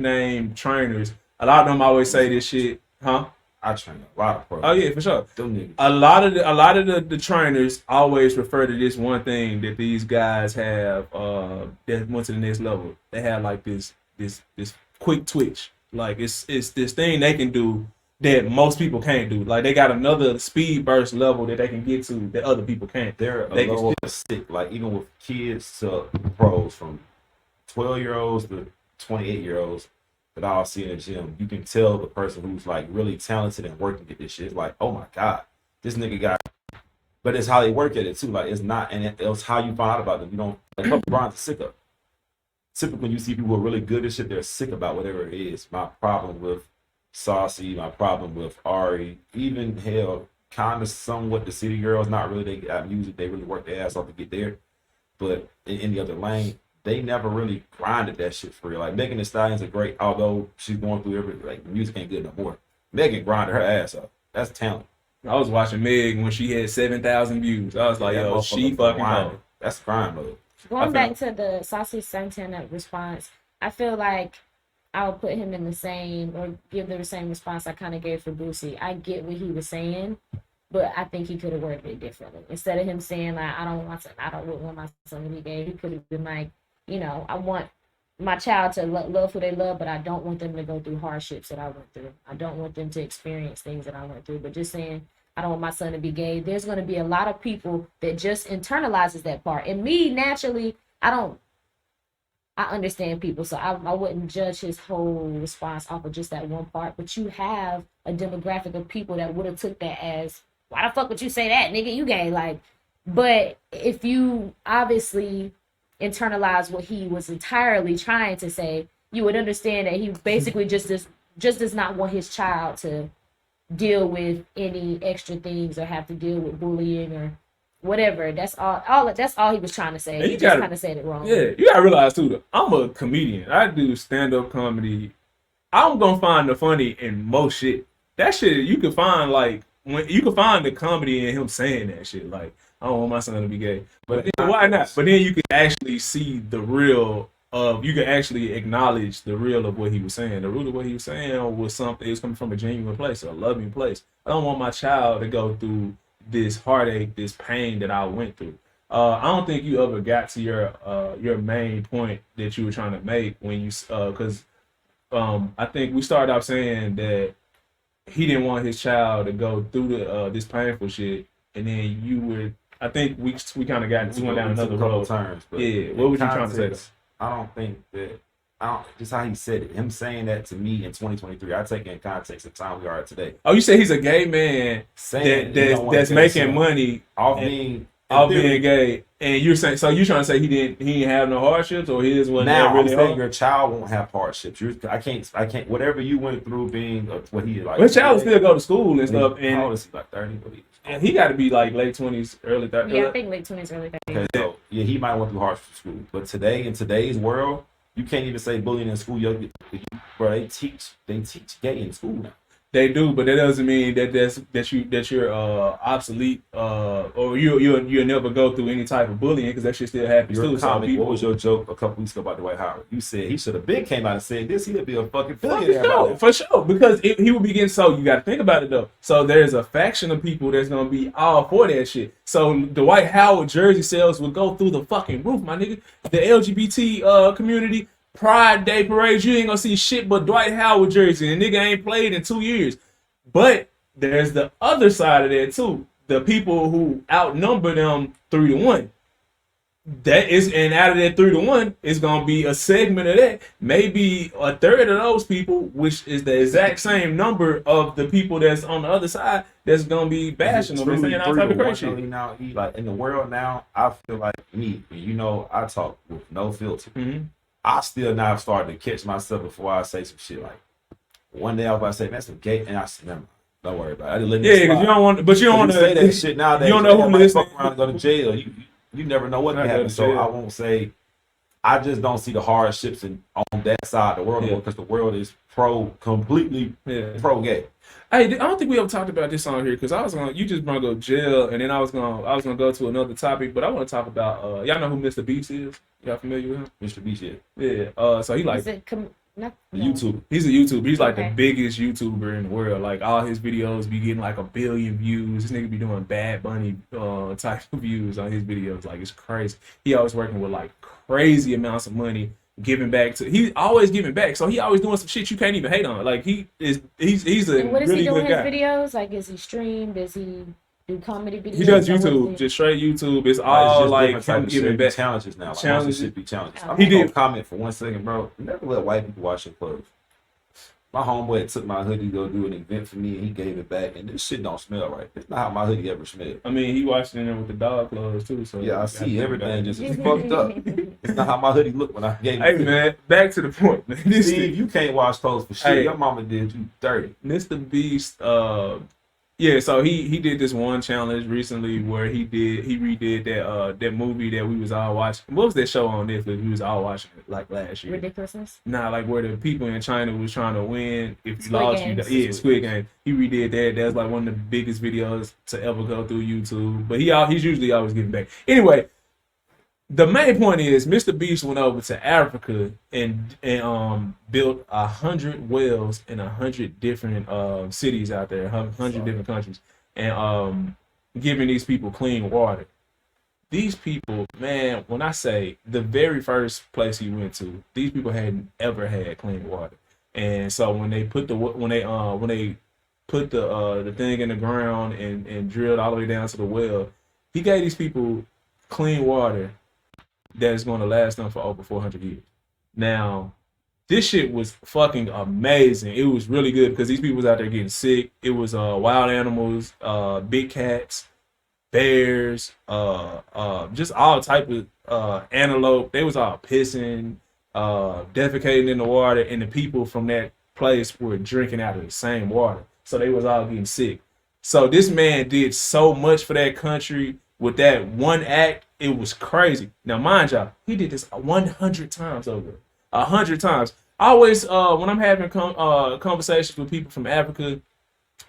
name trainers, a lot of them always say this shit, huh? I train a lot of pros. Oh yeah, for sure. Them niggas. A lot of the trainers always refer to this one thing that these guys have that went to the next level. They have like this quick twitch. Like it's this thing they can do that most people can't do. Like they got another speed burst level that they can get to that other people can't. They're a little sick. Like even with kids to pros, from 12-year-olds to 28-year-olds that I all see in the gym, you can tell the person who's like really talented and working at this shit. It's like, oh my god, this nigga got. But it's how they work at it too. Like it's not, and it's how you find out about them. You don't like Kobe Bryant's a sick of. Typically, when you see people who are really good at shit, they're sick about whatever it is. My problem with Saucy, my problem with Ari, even hell, kind of somewhat the city girls. Not really. They got music. They really work their ass off to get there. But in the other lane, they never really grinded that shit for real. Like Megan Thee Stallion's a great, although she's going through like music ain't good no more. Megan grinded her ass off. That's talent. I was watching Meg when she had 7,000 views. I was like, That yo, motherfucker she fucking grinding. hard. That's grind mode. Going back to the Saucy Santana response, I feel like I would put him in the same, or give them the same response I kind of gave for Boosie. I get what he was saying, but I think he could have worded it differently. Instead of him saying like, I don't want my son to be gay, he could have been like, you know, I want my child to love who they love, but I don't want them to go through hardships that I went through. I don't want them to experience things that I went through. But just saying, I don't want my son to be gay, there's going to be a lot of people that just internalizes that part. And me, naturally, I understand people, so I wouldn't judge his whole response off of just that one part. But you have a demographic of people that would have took that as, why the fuck would you say that, nigga? You gay. Like, but if you obviously internalize what he was entirely trying to say, you would understand that he basically just does not want his child to deal with any extra things or have to deal with bullying or whatever. That's all he was trying to say. He just kind of said it wrong. Yeah, you gotta realize too, though, I'm a comedian. I do stand-up comedy. I'm gonna find the funny in most shit. That shit you can find, like, when you can find the comedy in him saying that shit, like, I don't want my son to be gay. But then, why not? But then you can actually see the real of, you can actually acknowledge the real of what he was saying. The root of what he was saying was something, it was coming from a genuine place, a loving place. I don't want my child to go through this heartache, this pain that I went through. I don't think you ever got to your main point that you were trying to make when you, because I think we started off saying that he didn't want his child to go through this painful shit, and then you would, I think we kind of got, we went down another road. Turns, but yeah, what was you trying to say though? I don't think that, just how he said it, him saying that to me in 2023, I take it in context of the time we are at today. Oh, you say he's a gay man Saying that's making money off being gay, and you're saying, so you're trying to say he didn't have no hardships, or his wasn't now really I'm saying hard? your child won't have hardships. I can't whatever you went through being what he like. But child still go to school and stuff, how old is he, like 30? And he got to be like late 20s, early 30s. Yeah, I think late 20s, early 30s. Okay, so yeah, he might went through hard school, but today in today's world, you can't even say bullying in school. Bro, they teach gay in school now. They do, but that doesn't mean that you're obsolete, or you'll never go through any type of bullying, because that shit still happens too. What was your joke a couple weeks ago about Dwight Howard? You said he should have been came out and said this. He'd be a fucking billionaire. For sure, because he would be getting, so you got to think about it though. So there's a faction of people that's gonna be all for that shit. So Dwight Howard jersey sales will go through the fucking roof, my nigga. The LGBT community. Pride Day parades, you ain't gonna see shit but Dwight Howard jersey, and nigga ain't played in 2 years. But there's the other side of that too. The people who outnumber them 3-1. That is, and out of that 3-1 is gonna be a segment of that. Maybe a third of those people, which is the exact same number of the people that's on the other side, that's gonna be bashing them and saying all type of crazy shit. Now, like in the world now, I feel like me, you know, I talk with no filter. Mm-hmm. I still now starting to catch myself before I say some shit. Like one day I was about to say, "Man, some gay," and I said, "Never mind, don't worry about it." I just let Yeah, because you don't want, but you don't want to say that shit nowadays. You don't know who listening. Fuck around and go to jail. You never know what can happen. So I won't say. I just don't see the hardships on that side of the world because the world is completely pro gay. Hey, I don't think we ever talked about this on here, because you just brought up jail, and then I was gonna go to another topic, but I want to talk about y'all know who Mr. Beast is? Y'all familiar with him? Mr. Beast, yeah. Yeah. So he like YouTube. He's a YouTuber. He's like the biggest YouTuber in the world. Like all his videos be getting like 1 billion views. This nigga be doing Bad Bunny type of views on his videos. Like it's crazy. He always working with like crazy amounts of money, giving back he's always giving back. So he always doing some shit you can't even hate on. Like he's a and what is really he doing good guy. His videos? Like is he stream? Does he do comedy videos? He does YouTube, just straight YouTube. It's all like him giving back. Challenges now. Like, challenges should be challenges. Oh. I'm gonna comment for 1 second, bro. Never let white people wash your clothes. My homeboy took my hoodie to go do an event for me, and he gave it back. And this shit don't smell right. It's not how my hoodie ever smelled. I mean, he washed it in there with the dog clothes too. So yeah, I see everything just fucked up. It's not how my hoodie looked when I gave it. Hey man, back to the point, man. Steve, you can't wash clothes for shit. Your mama did you dirty. Mr. Beast, Yeah, so he did this one challenge recently where he redid that movie that we was all watching. What was that show on Netflix? We was all watching it like last year. Ridiculousness. Nah, like where the people in China was trying to win. If you Squid lost, Games. yeah, Squid Game. He redid that. That's like one of the biggest videos to ever go through YouTube. But he's usually always getting back. Anyway, the main point is Mr. Beast went over to Africa and built 100 wells in 100 different cities out there, 100 different countries, and giving these people clean water. These people, man, when I say the very first place he went to, these people hadn't ever had clean water, and so when they put the thing in the ground and drilled all the way down to the well, he gave these people clean water that is going to last them for over 400 years. Now, this shit was fucking amazing. It was really good because these people was out there getting sick. It was wild animals, big cats, bears, just all type of antelope. They was all pissing, defecating in the water, and the people from that place were drinking out of the same water. So they was all getting sick. So this man did so much for that country with that one act. It was crazy. Now, mind y'all, he did this 100 times over. 100 times. I always, when I'm having conversations with people from Africa,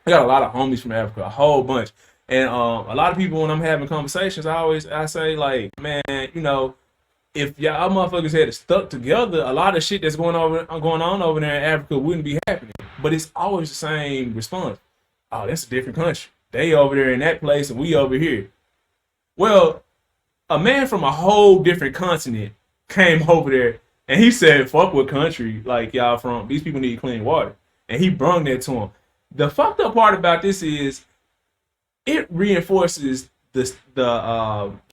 I got a lot of homies from Africa, a whole bunch. And a lot of people, when I'm having conversations, I say, like, man, you know, if y'all motherfuckers had stuck together, a lot of shit that's going on over there in Africa wouldn't be happening. But it's always the same response. Oh, that's a different country. They over there in that place and we over here. Well, a man from a whole different continent came over there and he said, fuck what country like y'all from. These people need clean water. And he brung that to him. The fucked up part about this is it reinforces the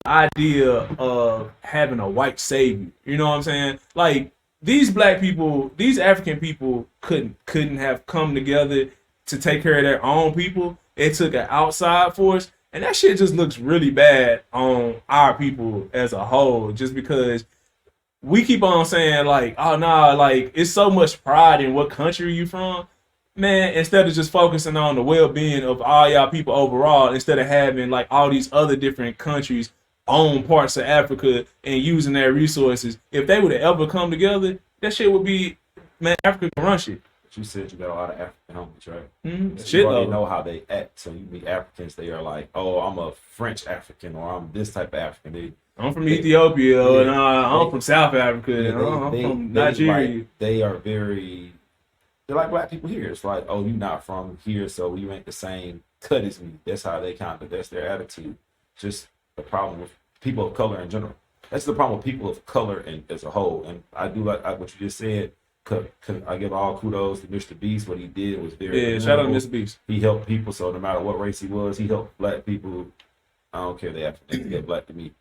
idea of having a white savior. You know what I'm saying? Like, these black people, these African people couldn't have come together to take care of their own people. It took an outside force. And that shit just looks really bad on our people as a whole, just because we keep on saying, like, oh, nah, like, it's so much pride in what country you from. Man, instead of just focusing on the well-being of all y'all people overall, instead of having, like, all these other different countries own parts of Africa and using their resources, if they would have ever come together, that shit would be, man, Africa can run shit. You said you got a lot of African homies, right? Mm-hmm. So you already know how they act. So you meet Africans, they are like, oh, I'm a French African, or I'm this type of African. I'm from Ethiopia, and I'm from South Africa, I'm from Nigeria. They're like black people here. It's like, oh, you're not from here, so you ain't the same cut as me. That's how they that's their attitude. Just the problem with people of color in general. That's the problem with people of color as a whole. And I do like what you just said. I give all kudos to Mr. Beast. What he did was very shout out to Mr. Beast. He helped people, so no matter what race he was, he helped black people. I don't care, they have to get black to me.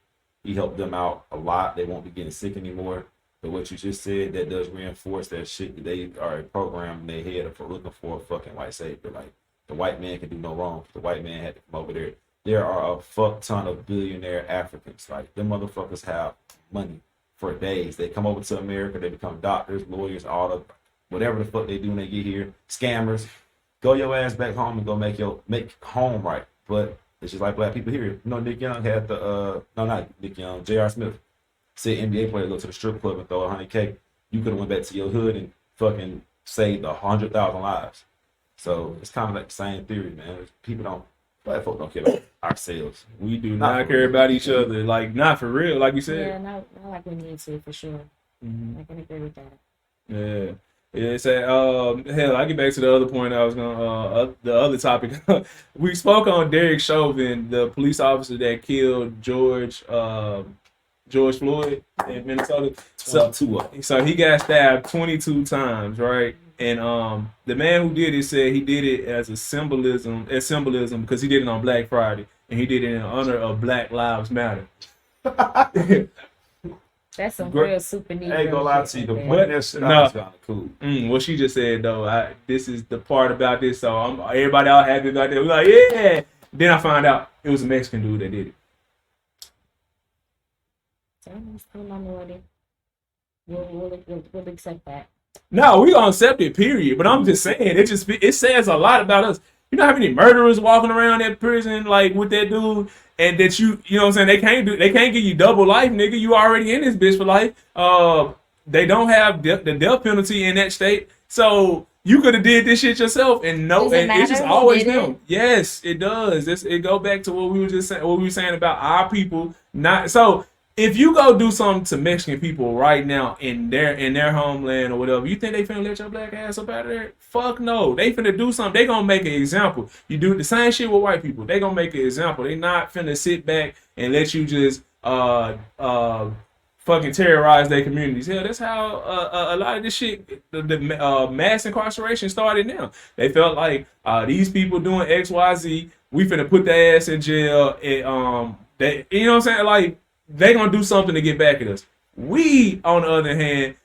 He helped them out a lot. They won't be getting sick anymore. But what you just said, that does reinforce that shit that they are programmed in their head for looking for a fucking white savior. Like, the white man can do no wrong. The white man had to come over there. There are a fuck ton of billionaire Africans. Like, them motherfuckers have money for days. They come over to America, they become doctors, lawyers, all the whatever the fuck they do when they get here. Scammers. Go your ass back home and go make home right. But it's just like black people here. You know, Nick Young had not Nick Young, J.R. Smith said NBA player go to the strip club and throw $100K. You could have went back to your hood and fucking saved 100,000 lives. So it's kind of like the same theory, man. Black folk don't care about ourselves. We do not care about each other. Like, not for real, like you said. Yeah, not like we need to, for sure. Mm-hmm. I can agree with that. Yeah. Yeah, hell, I get back to the other point I was gonna, the other topic. We spoke on Derek Chauvin, the police officer that killed George Floyd in Minnesota. So he got stabbed 22 times, right? And the man who did it said he did it as symbolism because he did it on Black Friday and he did it in honor of Black Lives Matter. That's some real super neat. I ain't gonna lie to you. The point that shit was kind of cool. What she just said though, this is the part about this. So everybody all happy about that. We're like, yeah. Then I found out it was a Mexican dude that did it. So I'm still a minority. We'll accept that. No, we gonna accept it. Period. But I'm just saying, it says a lot about us. You know how many murderers walking around that prison like with that dude, and that you know what I'm saying, they can't give you double life, nigga. You already in this bitch for life. They don't have the death penalty in that state, so you could have did this shit yourself, and no, Does it and it's just matter who always did them. it? Yes, it does. It go back to what we were just saying, what we were saying about our people. Not so. If you go do something to Mexican people right now in their homeland or whatever, you think they finna let your black ass up out of there? Fuck no. They finna do something. They gonna make an example. You do the same shit with white people. They gonna make an example. They not finna sit back and let you just fucking terrorize their communities. Hell, that's how a lot of this shit, the mass incarceration started now. They felt like these people doing X, Y, Z, we finna put their ass in jail. And, they, you know what I'm saying? Like, they gonna do something to get back at us. We, on the other hand,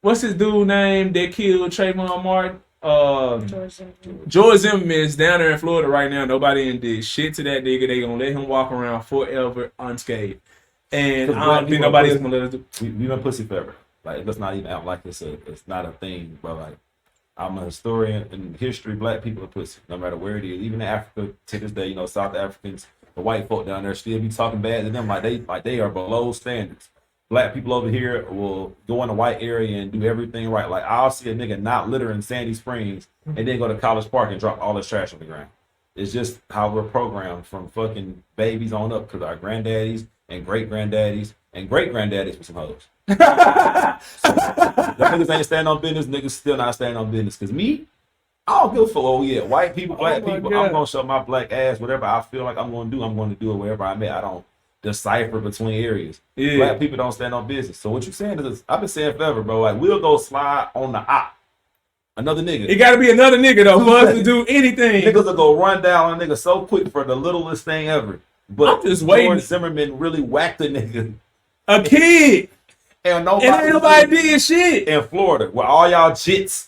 what's his dude name that killed Trayvon Martin? George Zimmerman is down there in Florida right now. Nobody in did shit to that nigga. They gonna let him walk around forever unscathed. And I don't think nobody else gonna let us do. We been pussy forever. Like, let's not even act like it's not a thing. But like, I'm a historian in history. Black people are pussy, no matter where it is. Even in Africa to this day, you know, South Africans, the white folk down there still be talking bad to them like they are below standards. Black people over here will go in the white area and do everything right. Like, I'll see a nigga not litter in Sandy Springs and then go to College Park and drop all his trash on the ground. It's just how we're programmed from fucking babies on up, because our granddaddies and great granddaddies and great granddaddies were some hoes. So, the niggas ain't standing on business. Niggas still not standing on business. Cause me, I don't give a fuck. Oh yeah, white people, black people. God. I'm gonna show my black ass. Whatever I feel like I'm gonna do it wherever I'm at. I don't decipher between areas. Yeah. Black people don't stand on business. So what you saying is, I've been saying forever, bro. Like, we'll go slide on the op. Another nigga. It gotta be another nigga though for us to do anything. Niggas will go run down on a nigga so quick for the littlest thing ever. But I'm just waiting. George Zimmerman really whacked a nigga. A kid. And And nobody did shit. in Florida, where all y'all jits,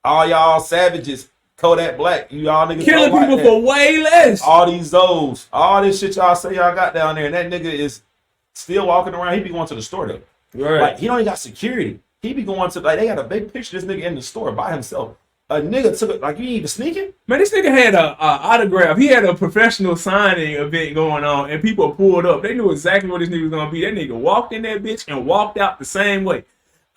all y'all savages, Kodak Black, you y'all niggas Killing don't like people that. for way less. All these Zoes, all this shit y'all say y'all got down there, and that nigga is still walking around. He be going to the store though. Right. Like, he don't even got security. He be going to, like, they got a big picture of this nigga in the store by himself. A nigga took it, like, you ain't even sneaking? Man, this nigga had a autograph. He had a professional signing event going on, and people pulled up. They knew exactly what this nigga was gonna be. That nigga walked in that bitch and walked out the same way.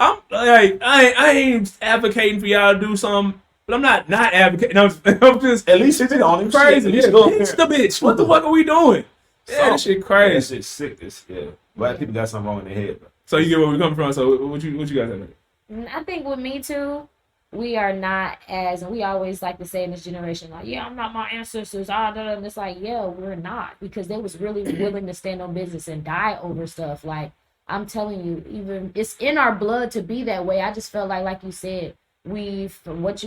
I'm like, I ain't advocating for y'all to do something, but I'm not advocating. I'm just At least it's on him. crazy. Shit. Yeah, pinch the bitch. What the fuck are we doing? Yeah, this shit That crazy. shit sick. Yeah. Black people got something wrong in their head, bro. So you get where we coming from. So what you guys have? I think with me too, we are not as, and we always like to say in this generation, like, yeah, I'm not my ancestors. And it's like, yeah, we're not, because they was really willing to stand on business and die over stuff. Like, I'm telling you, even it's in our blood to be that way. I just felt like you said, we, from what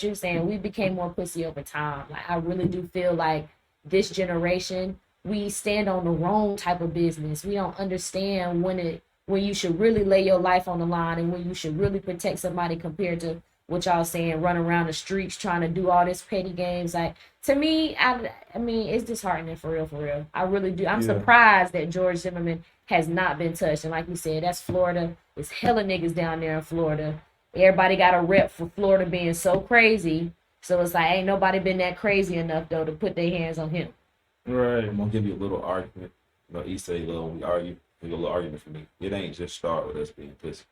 you're saying, we became more pussy over time. Like, I really do feel like this generation, we stand on the wrong type of business. We don't understand when you should really lay your life on the line and when you should really protect somebody, compared to what y'all saying, run around the streets trying to do all this petty games. Like, to me, I mean, it's disheartening for real. I really do. I'm surprised that George Zimmerman has not been touched. And like you said, that's Florida. There's hella niggas down there in Florida. Everybody got a rep for Florida being so crazy. So it's like, ain't nobody been that crazy enough, though, to put their hands on him. Right. I'm gonna give you a little argument. You know, East say, we argue. A little argument for me. It ain't just start with us being pussy.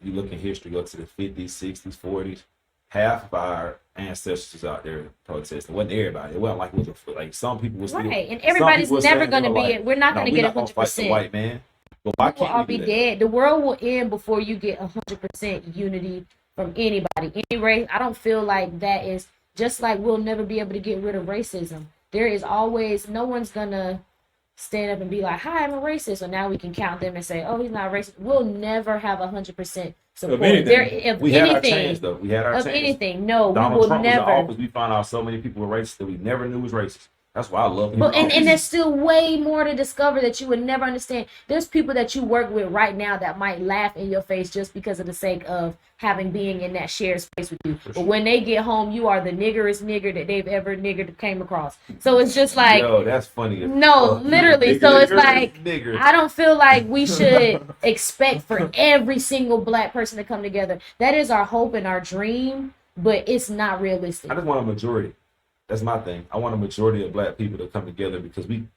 You look in history, go to the 50s, 60s, 40s. Half of our ancestors out there protesting. It wasn't everybody. It wasn't like it was like some people was still, right, and everybody's never going to be. like, we're not going to get 100%. Fight the white man. But why We'll all can't we be do that? dead. The world will end before you get 100% unity from anybody, any race. I don't feel like that is, just like we'll never be able to get rid of racism. There is always, no one's gonna stand up and be like, hi, I'm a racist. So now we can count them and say, oh, he's not racist. We'll never have 100% support. Of anything. We had our chance, though. We had our of chance. anything. No, Donald we will Trump never. was in office. We found out so many people were racist that we never knew was racist. That's why I love him. But and there's still way more to discover that you would never understand. There's people that you work with right now that might laugh in your face just because of the sake of being in that shared space with you. But when they get home, you are the niggerest nigger that they've ever came across. So it's just like, yo, that's funny. No, literally. So it's like, nigger. I don't feel like we should expect for every single black person to come together. That is our hope and our dream, but it's not realistic. I just want a majority. That's my thing. I want a majority of black people to come together because we,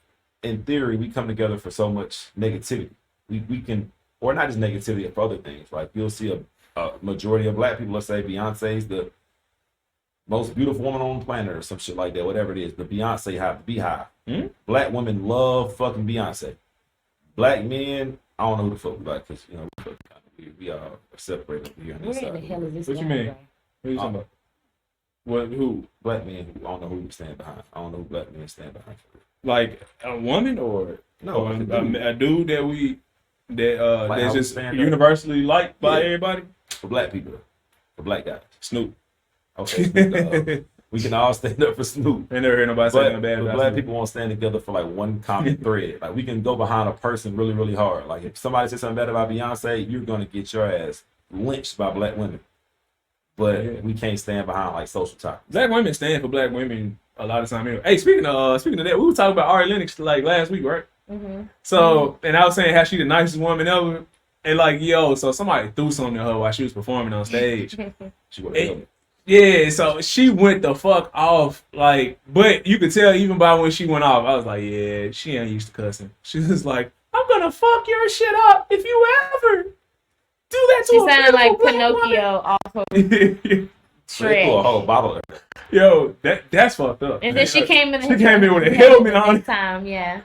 in theory, we come together for so much negativity. We can, or not just negativity, for other things. Like you'll see a majority of black people, let's say Beyonce's the most beautiful woman on the planet or some shit like that, whatever it is. The Beyonce hive, the beehive. Hmm? Black women love fucking Beyonce. Black men, I don't know who the fuck we like because, you know, we all are separated here on Where this in the side. hell is this? What you guy, mean? bro? What are you talking about? What? Who? Black men, I don't know who we stand behind. I don't know who black men stand behind. Like a woman or No, or like a dude. a dude that we Like how that's we just stand up. universally liked by Yeah. everybody? For black people, for black guys. Snoop. Okay, Snoop, we can all stand up for Snoop. I never heard nobody say But nothing bad about black Snoop. people won't stand together for like one common thread. Like we can go behind a person really, really hard. Like if somebody says something bad about Beyonce, you're gonna get your ass lynched by black women. But Yeah. we can't stand behind like social topics. Black women stand for black women a lot of time. Anyway. Hey, speaking of that, we were talking about Ari Lennox like last week, right? Mm-hmm. So, and I was saying how she the nicest woman ever, and like, yo, so somebody threw something at her while she was performing on stage. She would Hey, have Yeah, so she went the fuck off, like, but you could tell even by when she went off, I was like, yeah, she ain't used to cussing. She was like, I'm gonna fuck your shit up if you ever do that to She a sounded like beautiful black Pinocchio off of They threw a Shrek. whole bottle at her. Yo, that's fucked up. And then she came in. She came in with a helmet on. Next time, yeah.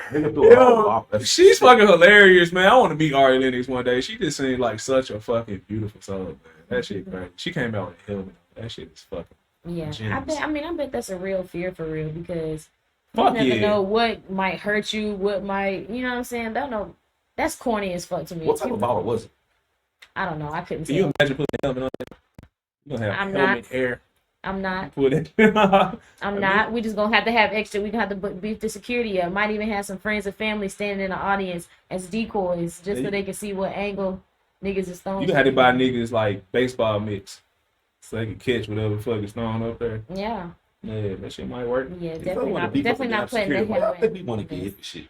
Nigga threw a whole Yo, bottle at her. she's fucking hilarious, man. I want to meet Ari Lennox one day. She just seems like such a fucking beautiful soul, man. That shit crazy. She came out with a helmet. That shit is fucking. Yeah, Gems. I bet that's a real fear for real because Fuck you never yeah. know what might hurt you, what might, you know what I'm saying? Don't know. That's corny as fuck to me. What type of bottle was it? I don't know. I couldn't Can you tell. imagine putting a helmet on there? You gonna have I'm helmet not. hair. I'm not. Put it. I'm not. We just gonna have to have extra. We gonna have to beef the security up. Might even have some friends and family standing in the audience as decoys, just so they can see what angle niggas is throwing. You can have to buy niggas like baseball mix, so they can catch whatever the fuck is thrown up there. Yeah, Yeah, that shit might work. yeah, If I definitely wanna not. beef up Definitely the not damn putting that security, why y'all think we helmet. want to get hit for shit?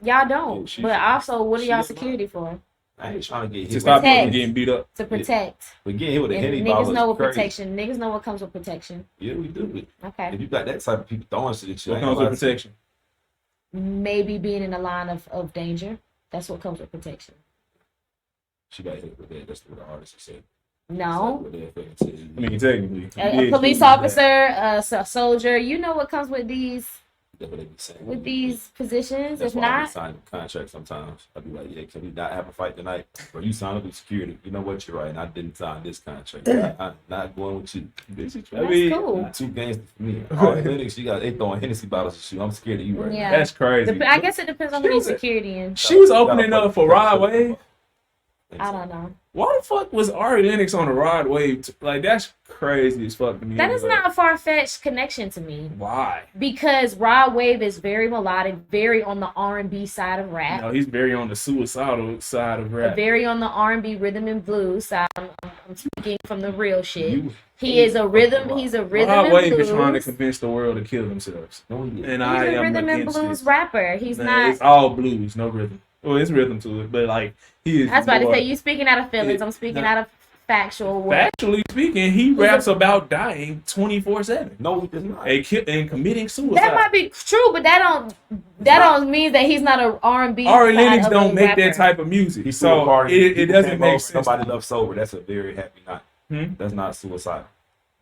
Y'all don't. Yeah, she- But also, what are she y'all is security for? I ain't trying to get hit. To stop people Protect. from getting beat up. To protect. But getting hit with a And Henny niggas bottle know is what crazy. protection. Niggas know what comes with protection. Yeah, we do. Okay. If you got that type of people throwing shit at you, I What ain't comes gonna with lie to you. protection? Maybe being in a line of danger. That's what comes with protection. She got hit with that. That's what the artist said. No. I mean, technically. A police officer, a soldier, you know what comes with these positions. That's If why I not, sign the contract sometimes. I'd be like, yeah, can we not have a fight tonight? Or you signed up with security. You know what? You're right. And I didn't sign this contract. I'm not going with you. This is that's I mean, cool. Two games for me. All Linux, you got they throwing Hennessy bottles at you. I'm scared of you right Yeah. That's crazy. I guess it depends on She who was needs a- security in. She was now. opening up for Rod Wave. I don't know. Why the fuck was Ari Lennox on the Rod Wave? Like, that's crazy as fuck to me. That is Like, not a far-fetched connection to me. Why? Because Rod Wave is very melodic, very on the R&B side of rap, No, he's very on the suicidal side of rap. very on the R&B rhythm and blues side. I'm speaking from the real shit. You He is a rhythm. He's a rhythm Rod and Wave blues. is trying to convince the world to kill themselves. no, yeah. And He's I a am rhythm and against blues it. rapper. He's Man, not. It's all blues, no rhythm. Well, it's rhythm to it, but like he is. I was about to more- say you speaking out of feelings. I'm speaking out of factual. What? Factually speaking, he raps about dying 24/7 No, he does not. and committing suicide. That might be true, but that don't mean that he's not a R&B. Ari side Lennox of don't a make rapper. that type of music, He threw a so party. it People doesn't came make over, sense. Nobody left sober. That's a very happy night. Hmm? That's not suicide.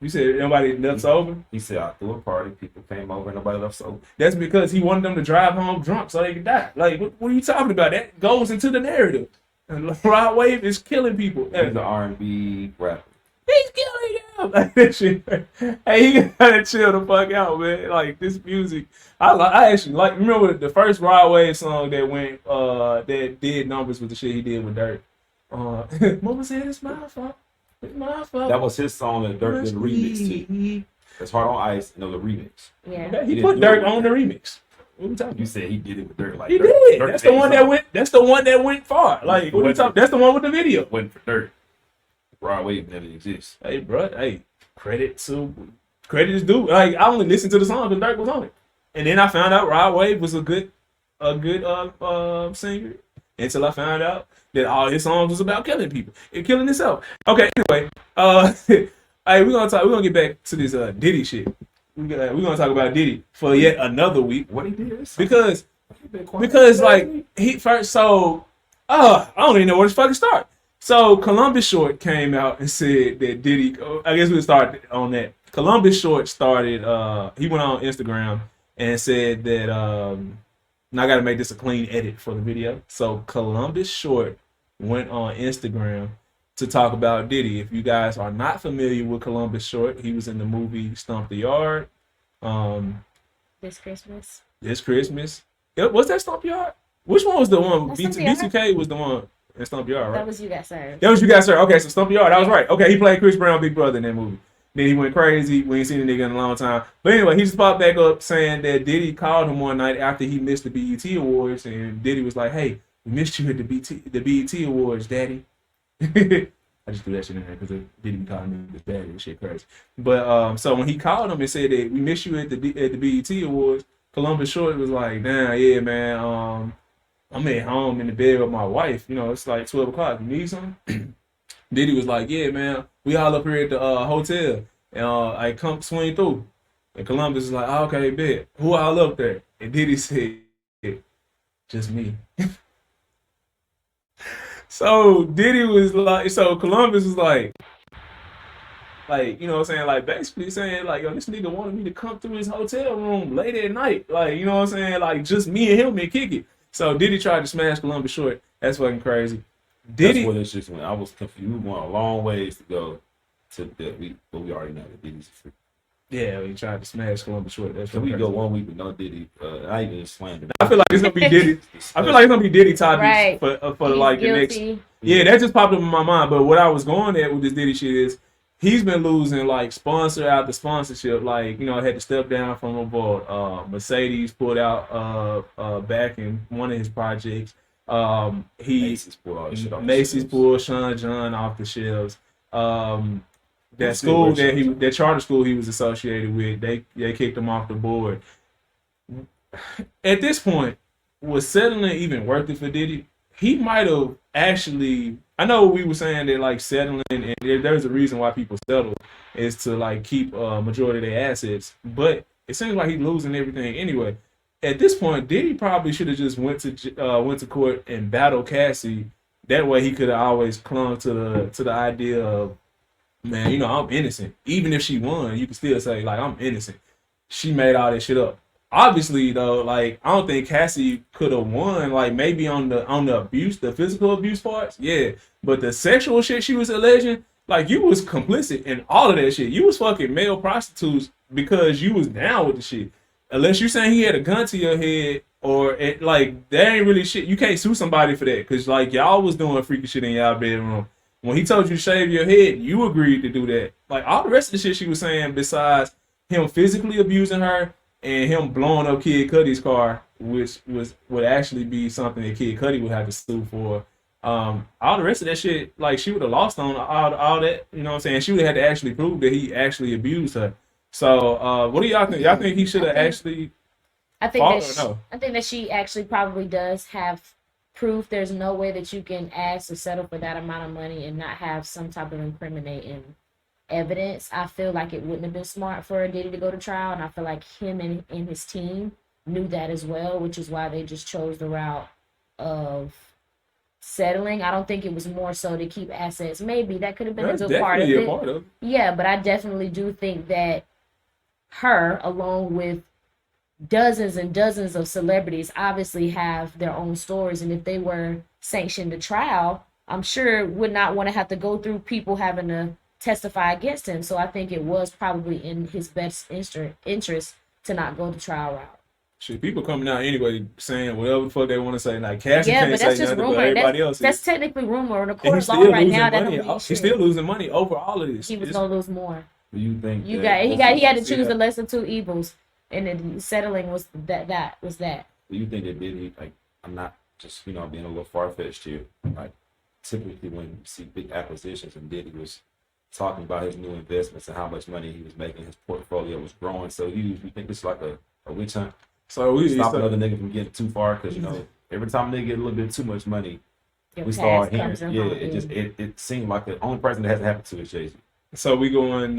You said nobody left sober. He said, I threw a party. People came over. Nobody left sober. That's because he wanted them to drive home drunk so they could die. Like, what are you talking about? That goes into the narrative. And Rod Wave is killing people. He's an R&B rapper. He's killing them. Like that shit. Hey, he gotta chill the fuck out, man. Like this music, I actually like. Remember the first Rod Wave song that went, that did numbers with the shit he did with Dirt. Mama said it's my fault. It's my fault. That was his song that Dirk did a remix to. That's Hard on Ice. No, the remix. Yeah. Okay, He he put didn't do Dirt it. on the remix. What we talking You about? said he did it with Dirk. Like He Dirk, did. Dirk That's the made one his that own. went. That's the one that went far. Like what we talking? That's the one with the video. Went for Dirk. Rod Wave never exists. Hey, bro. Hey, credit is due. Like I only listened to the song because Dirk was on it, and then I found out Rod Wave was a good singer until I found out that all his songs was about killing people and killing himself. Okay, anyway, Hey, we're gonna get back to this Diddy shit. We're gonna talk about Diddy for yet another week. What he did? Because like he first I don't even know where to fucking start. So Columbus Short came out and said that Diddy. I guess we'll start on that. Columbus Short started. He went on Instagram and said that. Now I got to make this a clean edit for the video. So Columbus Short went on Instagram to talk about Diddy. If you guys are not familiar with Columbus Short, he was in the movie Stomp the Yard. This Christmas. Was that Stomp Yard? Which one was the one? That's Stomp the Yard. B2K was the one in Stomp the Yard, right? That was You Got Served. That was You Got Served. Okay, so Stomp the Yard. I was right. Okay, he played Chris Brown, Big Brother in that movie. Then he went crazy. We ain't seen the nigga in a long time. But anyway, he just popped back up saying that Diddy called him one night after he missed the BET Awards, and Diddy was like, "Hey, we missed you at the BET Awards, Daddy." I just threw that shit in there because Diddy be calling me his daddy and shit crazy. But so when he called him and said that we missed you at the BET Awards, Columbus Short was like, "Damn, yeah, man. I'm at home in the bed with my wife. You know, it's like 12 o'clock. You need something?" Diddy was like, "Yeah, man. We all up here at the hotel. And I come swing through." And Columbus is like, "Okay, bet. Who all up there?" And Diddy said, "Just me." So Diddy was like, so Columbus was like, you know what I'm saying? Like, basically saying, like, yo, this nigga wanted me to come through his hotel room late at night. Like, you know what I'm saying? Like, just me and him and kick it. So Diddy tried to smash Columbus Short. That's fucking crazy. Diddy. That's what this shit went. I was confused. We went a long ways to go to but we already know that Diddy's free. Yeah, he tried to smash Columbus Short. That's Can we go 1 week with no Diddy? I even slander. I feel like it's gonna be Diddy. I feel like it's gonna be Diddy topics Right. for He's like guilty. the next. Yeah, that just popped up in my mind. But what I was going at with this Diddy shit is he's been losing like sponsor after sponsorship. Like, you know, had to step down from a board. Mercedes pulled out back in one of his projects. Macy's pulled all the shit off Macy's the pulled Sean John off the shelves. That school that charter school he was associated with, they kicked him off the board. At this point, was settling even worth it for Diddy? He might have actually. I know we were saying that like settling, and there's a reason why people settle is to like keep majority of their assets. But it seems like he's losing everything anyway. At this point, Diddy probably should have just went to court and battled Cassie. That way, he could have always clung to the idea of, man, you know, I'm innocent. Even if she won, you can still say, like, I'm innocent. She made all that shit up. Obviously, though, like, I don't think Cassie could have won, like, maybe on the abuse, the physical abuse parts, yeah. But the sexual shit she was alleging, like, you was complicit in all of that shit. You was fucking male prostitutes because you was down with the shit. Unless you saying he had a gun to your head, or, like, that ain't really shit. You can't sue somebody for that because, like, y'all was doing freaky shit in y'all bedroom. When he told you to shave your head, you agreed to do that. Like, all the rest of the shit she was saying, besides him physically abusing her and him blowing up Kid Cudi's car, which would actually be something that Kid Cudi would have to sue for. All the rest of that shit, like, she would have lost on all that. You know what I'm saying? She would have had to actually prove that he actually abused her. So, what do y'all think? Y'all think he should have actually? I think that she actually probably does have proof. There's no way that you can ask to settle for that amount of money and not have some type of incriminating evidence. I feel like it wouldn't have been smart for Diddy to go to trial, and I feel like him and his team knew that as well, which is why they just chose the route of settling. I don't think it was more so to keep assets. Maybe that could have been a good part of it. Yeah, but I definitely do think that her, along with dozens and dozens of celebrities, obviously have their own stories, and if they were sanctioned to trial, I'm sure would not want to have to go through people having to testify against him. So I think it was probably in his best interest to not go the trial route. Shit, people coming out anyway saying whatever the fuck they want to say. Like, Cassie yeah, can't but that's say just nothing, rumor. but everybody else That's is. technically rumor. The And court he's of still law right losing now, money. He's still losing money over all of this. He was gonna lose more. Do you think He had to choose the lesser two evils, and then settling was that. Do you think that Diddy, like, I'm not just, you know, being a little far-fetched here, like, typically when you see big acquisitions and Diddy was talking about his new investments and how much money he was making, his portfolio was growing so huge, you think it's like a witch hunt? So we stop another nigga from getting too far, because, you know, every time they get a little bit too much money, we start hearing, it seemed like the only person that hasn't happened to is Jay-Z. So we going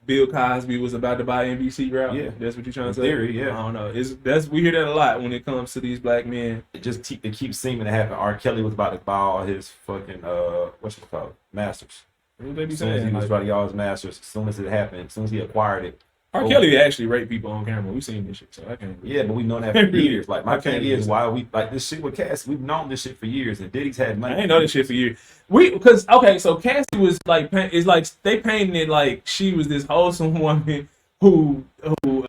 Bill Cosby was about to buy NBC route. Yeah. That's what you're trying In to say. theory, yeah. I don't know. We hear that a lot when it comes to these black men. It keeps seeming to happen. R. Kelly was about to buy all his fucking masters. What they be As soon as saying? he was Like, about to get all his masters, as soon as it happened, as soon as he acquired it. R. Kelly actually raped people on camera. We've seen this shit, so I can't. Yeah, but we've known that for years. Like, my thing is, listen. why we like this shit with Cass? We've known this shit for years, and Diddy's had money. I ain't know this shit for years. So Cassie was like, it's like they painted it like she was this wholesome woman who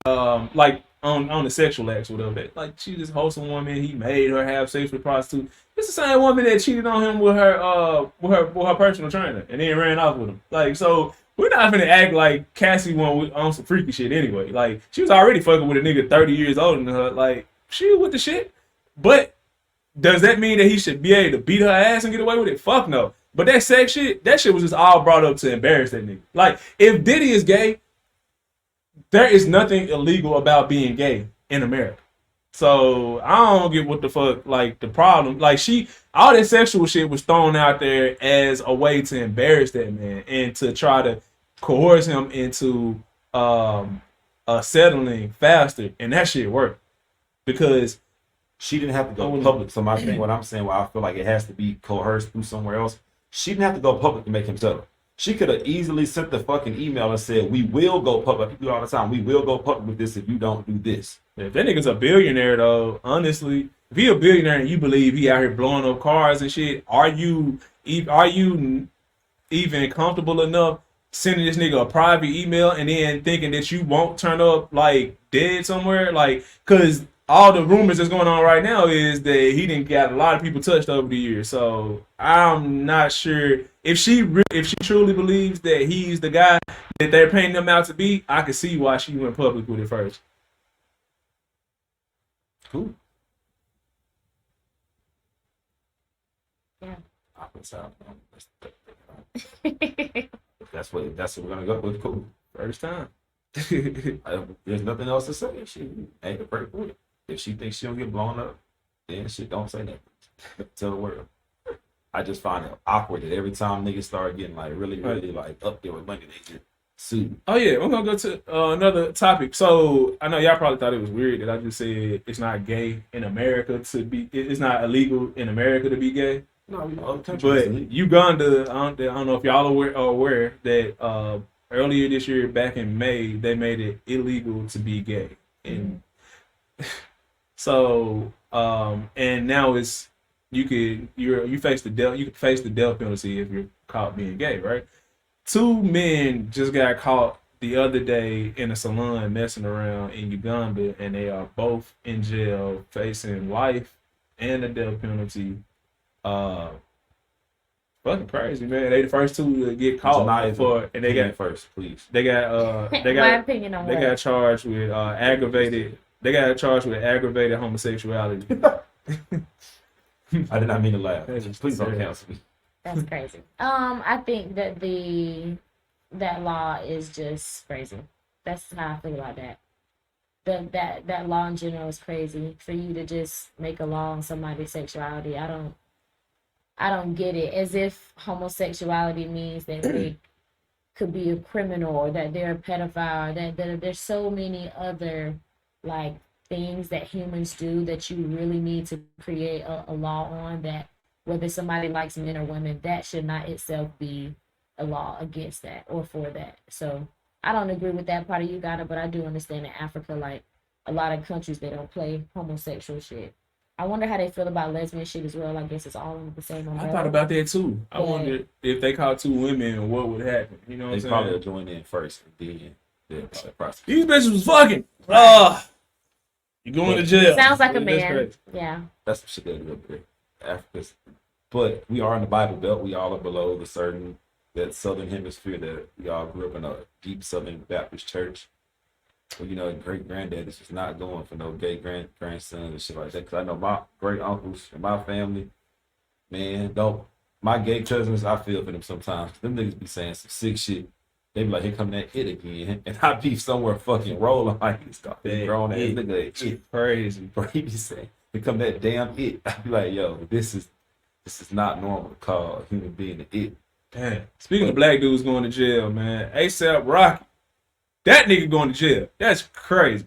like on the sexual acts or whatever. Like she's this wholesome woman. He made her have sex with prostitutes. It's the same woman that cheated on him with her personal trainer and then ran off with him. Like, so we're not gonna act like Cassie went on some freaky shit anyway. Like she was already fucking with a nigga 30 years older than her. Like she was with the shit, but. Does that mean that he should be able to beat her ass and get away with it? Fuck no. But that sex shit, that shit was just all brought up to embarrass that nigga. Like, if Diddy is gay, there is nothing illegal about being gay in America. So I don't get what the fuck, like, the problem. Like, all that sexual shit was thrown out there as a way to embarrass that man and to try to coerce him into settling faster. And that shit worked. Because she didn't have to go public. So my thing, what I'm saying, why I feel like it has to be coerced through somewhere else, she didn't have to go public to make him settle. She could have easily sent the fucking email and said, we will go public. People do all the time. We will go public with this if you don't do this. If that nigga's a billionaire, though, honestly, if he a billionaire and you believe he out here blowing up cars and shit, are you even comfortable enough sending this nigga a private email and then thinking that you won't turn up, like, dead somewhere? Like, because all the rumors that's going on right now is that he didn't got a lot of people touched over the years. So I'm not sure if she truly believes that he's the guy that they're painting him out to be. I can see why she went public with it first. Cool. Yeah. That's what we're gonna go with. Cool. First time. There's nothing else to say. She ain't a break with it. If she thinks she'll get blown up, then she don't say nothing. Tell the world. I just find it awkward that every time niggas start getting like really like up there with money, they get sued. Oh yeah, we're gonna go to another topic. So I know y'all probably thought it was weird that I just said it's not gay in America to be. It's not illegal in America to be gay. No, you know, other countries. But Uganda, I don't know if y'all are aware that earlier this year, back in May, they made it illegal to be gay, and so and now it's you face the death penalty if you're caught being gay, right? 2 men just got caught the other day in a salon messing around in Uganda, and they are both in jail facing life and the death penalty. Fucking crazy, man. They the first 2 to get caught and they got first, please. They got My opinion on got charged with aggravated. They got charged with aggravated homosexuality. I did not mean to laugh. Please don't cancel me. That's crazy. I think that that law is just crazy. That's how I feel about that. That law in general is crazy. For you to just make a law on somebody's sexuality, I don't get it. As if homosexuality means that they could be a criminal or that they're a pedophile. That there's so many other like things that humans do that you really need to create a law on, that whether somebody likes men or women, that should not itself be a law against that or for that. So I don't agree with that part of Uganda, but I do understand in Africa, like a lot of countries, they don't play homosexual shit. I wonder how they feel about lesbian shit as well. I guess it's all in the same umbrella. I thought about that too. I wondered if they caught 2 women, what would happen. You know what I'm saying? They probably would join in first and then probably prosecute. These bitches was fucking. You going to jail. Sounds like a man. Yeah. That's some shit they do up there. Africa's. But we are in the Bible Belt. We all are below that southern hemisphere that we all grew up in a deep Southern Baptist church. Well, you know, great granddad is just not going for no gay grandson and shit like that. Because I know my great uncles and my family, man, my gay cousins, I feel for them sometimes. Them niggas be saying some sick shit. They be like, here come that it again. And I be somewhere fucking rolling like he's grown ass nigga. It crazy. Bro, he be saying, here come that damn it. I be like, yo, this is not normal to call a human being an it. Damn. Speaking of black dudes going to jail, man, ASAP Rocky, that nigga going to jail. That's crazy.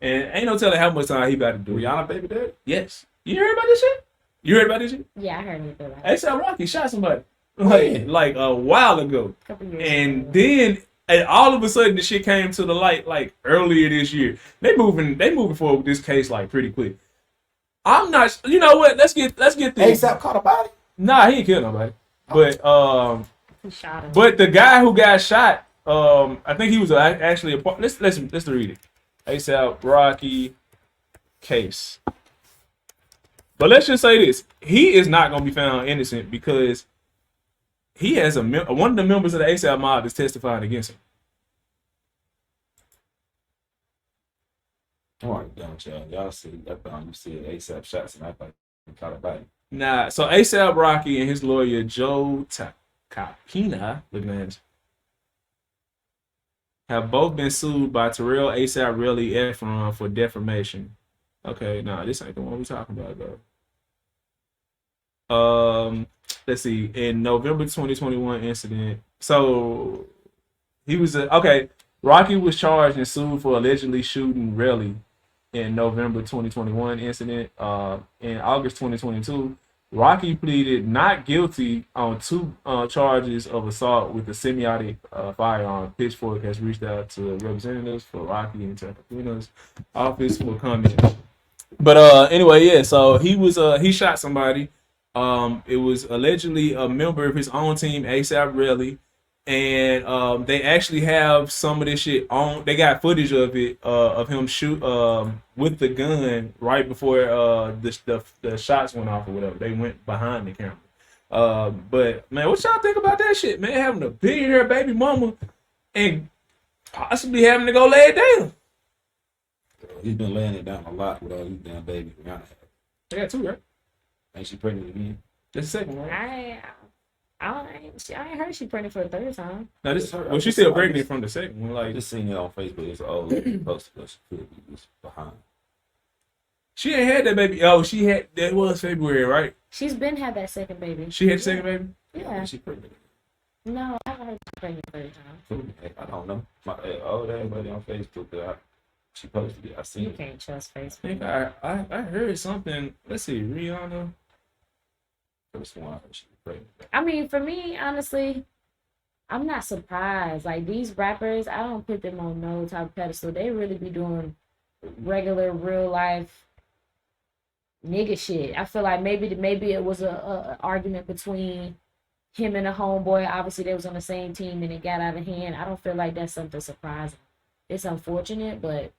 And ain't no telling how much time he about to do. Rihanna baby daddy? Yes. You heard about this shit? You heard about this shit? Yeah, I heard it. ASAP Rocky shot somebody like a while ago. A couple years And ago. then and all of a sudden the shit came to the light like earlier this year. They moving forward with this case like pretty quick. I'm not. You know what? Let's get this. ASAP caught a body? Nah, he ain't killed nobody. But He shot him. but the guy who got shot, I think he was actually a part. Let's read it. ASAP Rocky case. But let's just say this: he is not gonna be found innocent because he has one of the members of the ASAP mob is testifying against him. All right, done, y'all. Y'all see that thing you said ASAP shots and I thought he caught a body. Nah, so ASAP Rocky and his lawyer Joe Capina, looking at his, have both been sued by Terrell ASAP Relly Efron for defamation. Okay, nah, this ain't the one we talking about though. Let's see. In November 2021 incident, so he was Rocky was charged and sued for allegedly shooting Relly in November 2021 incident. In August 2022, Rocky pleaded not guilty on 2 charges of assault with a semi-automatic firearm. Pitchfork has reached out to representatives for Rocky and Capina's office for comment. But anyway, yeah. So he shot somebody. It was allegedly a member of his own team, ASAP Relly. And they actually have some of this shit on. They got footage of it, of him shoot with the gun right before the shots went off or whatever. They went behind the camera. But man, what y'all think about that shit, man? Having a billionaire baby mama and possibly having to go lay it down. He's been laying it down a lot with all these damn babies. They got 2, right? Ain't she pregnant again? That's the second one. Right? I ain't heard she pregnant for the 3rd time. No, this well, she's still pregnant from the second one. I Like, just seen it on Facebook. It's an old lady posted that she could be just behind. she ain't had that baby. Oh, she had that was February, right? She's been had that second baby. She had the second baby. Yeah. Is she pregnant? No, I haven't heard she's pregnant the 3rd time. I don't know. My old ass lady on Facebook, she posted it. I seen You it. can't trust I Facebook. think I heard something. Let's see, Rihanna. First one I heard she was pregnant. I mean, for me, honestly, I'm not surprised. Like, these rappers, I don't put them on no type of pedestal. They really be doing regular, real life nigga shit. I feel like maybe it was a argument between him and a homeboy. Obviously, they was on the same team and it got out of hand. I don't feel like that's something surprising. It's unfortunate, but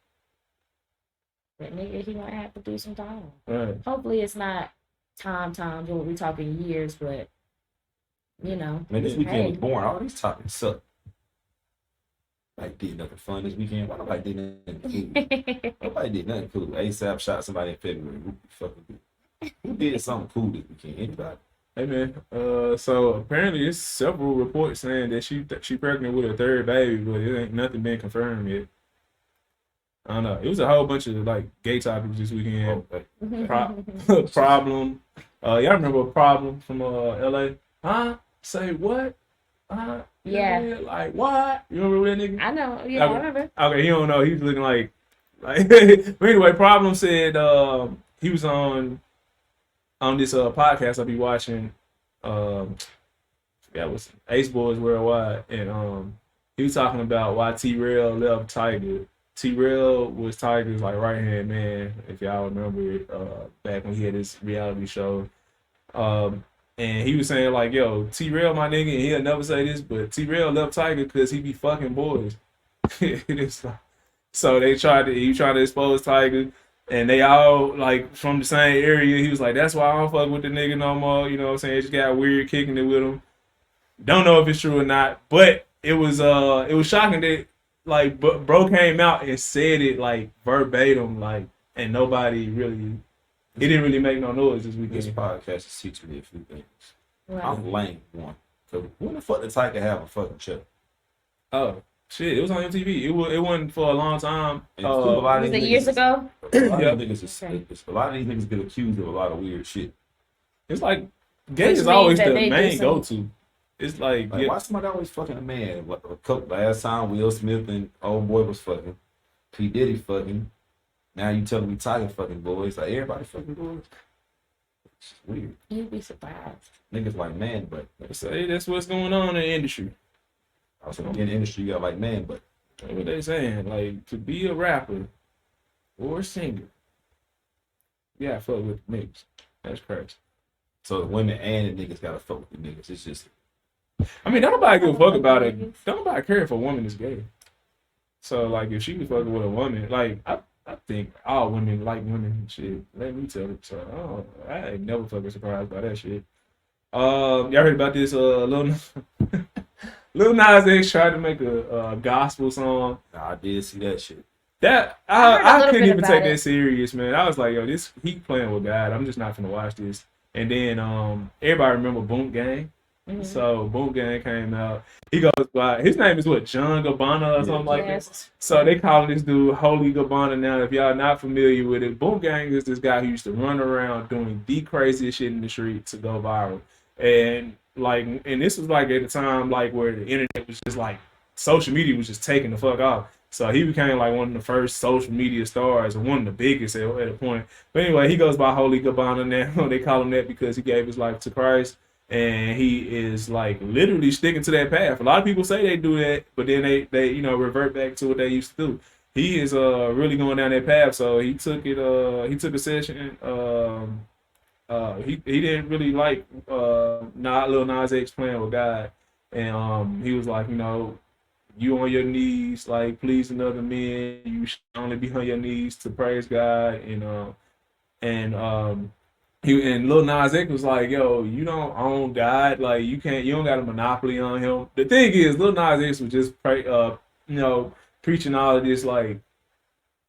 that nigga, he might have to do some time. Right. Hopefully, it's not times when we talking years, but you know. Man, this weekend Hey. was boring. All these topics suck. Like, did nothing fun this weekend? Why nobody did nothing cool? Nobody did nothing cool. ASAP shot somebody in February. Who did something cool this weekend? Anybody? Hey man. So apparently, there's several reports saying that she pregnant with her 3rd baby, but it ain't nothing been confirmed yet. I don't know. It was a whole bunch of like gay topics this weekend. Okay. Problem. Y'all remember Problem from LA? Huh? Say what? Yeah. Like what? You remember that nigga? I know. Yeah, Okay. I remember. Okay, he don't know. He's looking like. But anyway, Problem said he was on this podcast I be watching. That was Ace Boys Worldwide, and he was talking about why T-Rail left Tiger. T-Rail was Tiger's like right hand man, if y'all remember it, back when he had his reality show. And he was saying like, yo, T-Rail my nigga, and he'll never say this, but T-Rail left Tiger because he be fucking boys. It's like, so he tried to expose Tiger, and they all like from the same area. He was like, that's why I don't fuck with the nigga no more. You know what I'm saying? It just got weird kicking it with him. Don't know if it's true or not, but it was shocking that like bro came out and said it like verbatim, like, and nobody really, it didn't really make no noise this This weekend. podcast is teaching me a few things. Right. I'm lame, one. So when the fuck did Tiger have a fucking show? Oh shit, it was on MTV. It wasn't for a long time. And a lot of Was these it years niggas- ago? A lot Yep. of these niggas, a lot of these niggas get accused of a lot of weird shit. It's like gay Which is always means the that they do main some- go to. It's like, Like, why somebody always fucking a man? Last time Will Smith and old boy was fucking, P Diddy fucking. Now you telling me Tiger fucking boys? Like everybody fucking boys? It's just weird. You'd be surprised. Niggas like man, but say that's what's going on in the industry. also in the industry you got like man, but That's what they saying. Like, to be a rapper or a singer, you gotta fuck with the niggas. That's crazy. so the women and the niggas gotta fuck with the niggas. It's just I mean, don't nobody give a fuck about it. Don't nobody care if a woman is gay. So, like, if she was fucking with a woman, like, I think all women like women and shit. Let me tell it. So, I ain't never fucking surprised by that shit. Y'all heard about this? Lil Nas X tried to make a gospel song. I did see that shit. That I heard a I little couldn't bit even about take it. that serious, man. I was like, yo, this he playing with God. I'm just not gonna watch this. And then everybody remember Boom Gang. Mhm. So Boom Gang came out. He goes by his name is what, John Gabbana or something like that. Yes. So they calling this dude Holy Gabbana now. If y'all not familiar with it, Boom Gang is this guy who used to run around doing the craziest shit in the street to go viral. And this was like at the time like where the internet was just like social media was just taking the fuck off. So he became like one of the first social media stars and one of the biggest at a point. But anyway, he goes by Holy Gabbana now. They call him that because he gave his life to Christ. And he is like literally sticking to that path. A lot of people say they do that, but then they revert back to what they used to do. He is really going down that path. So he took it. He took a session. He didn't really like Lil Nas X playing with God, and he was like, you on your knees, like pleasing other men. You should only be on your knees to praise God, and Lil Nas X was like, yo, you don't own God, like you don't got a monopoly on him. The thing is, Lil Nas X was just preaching all of this, like,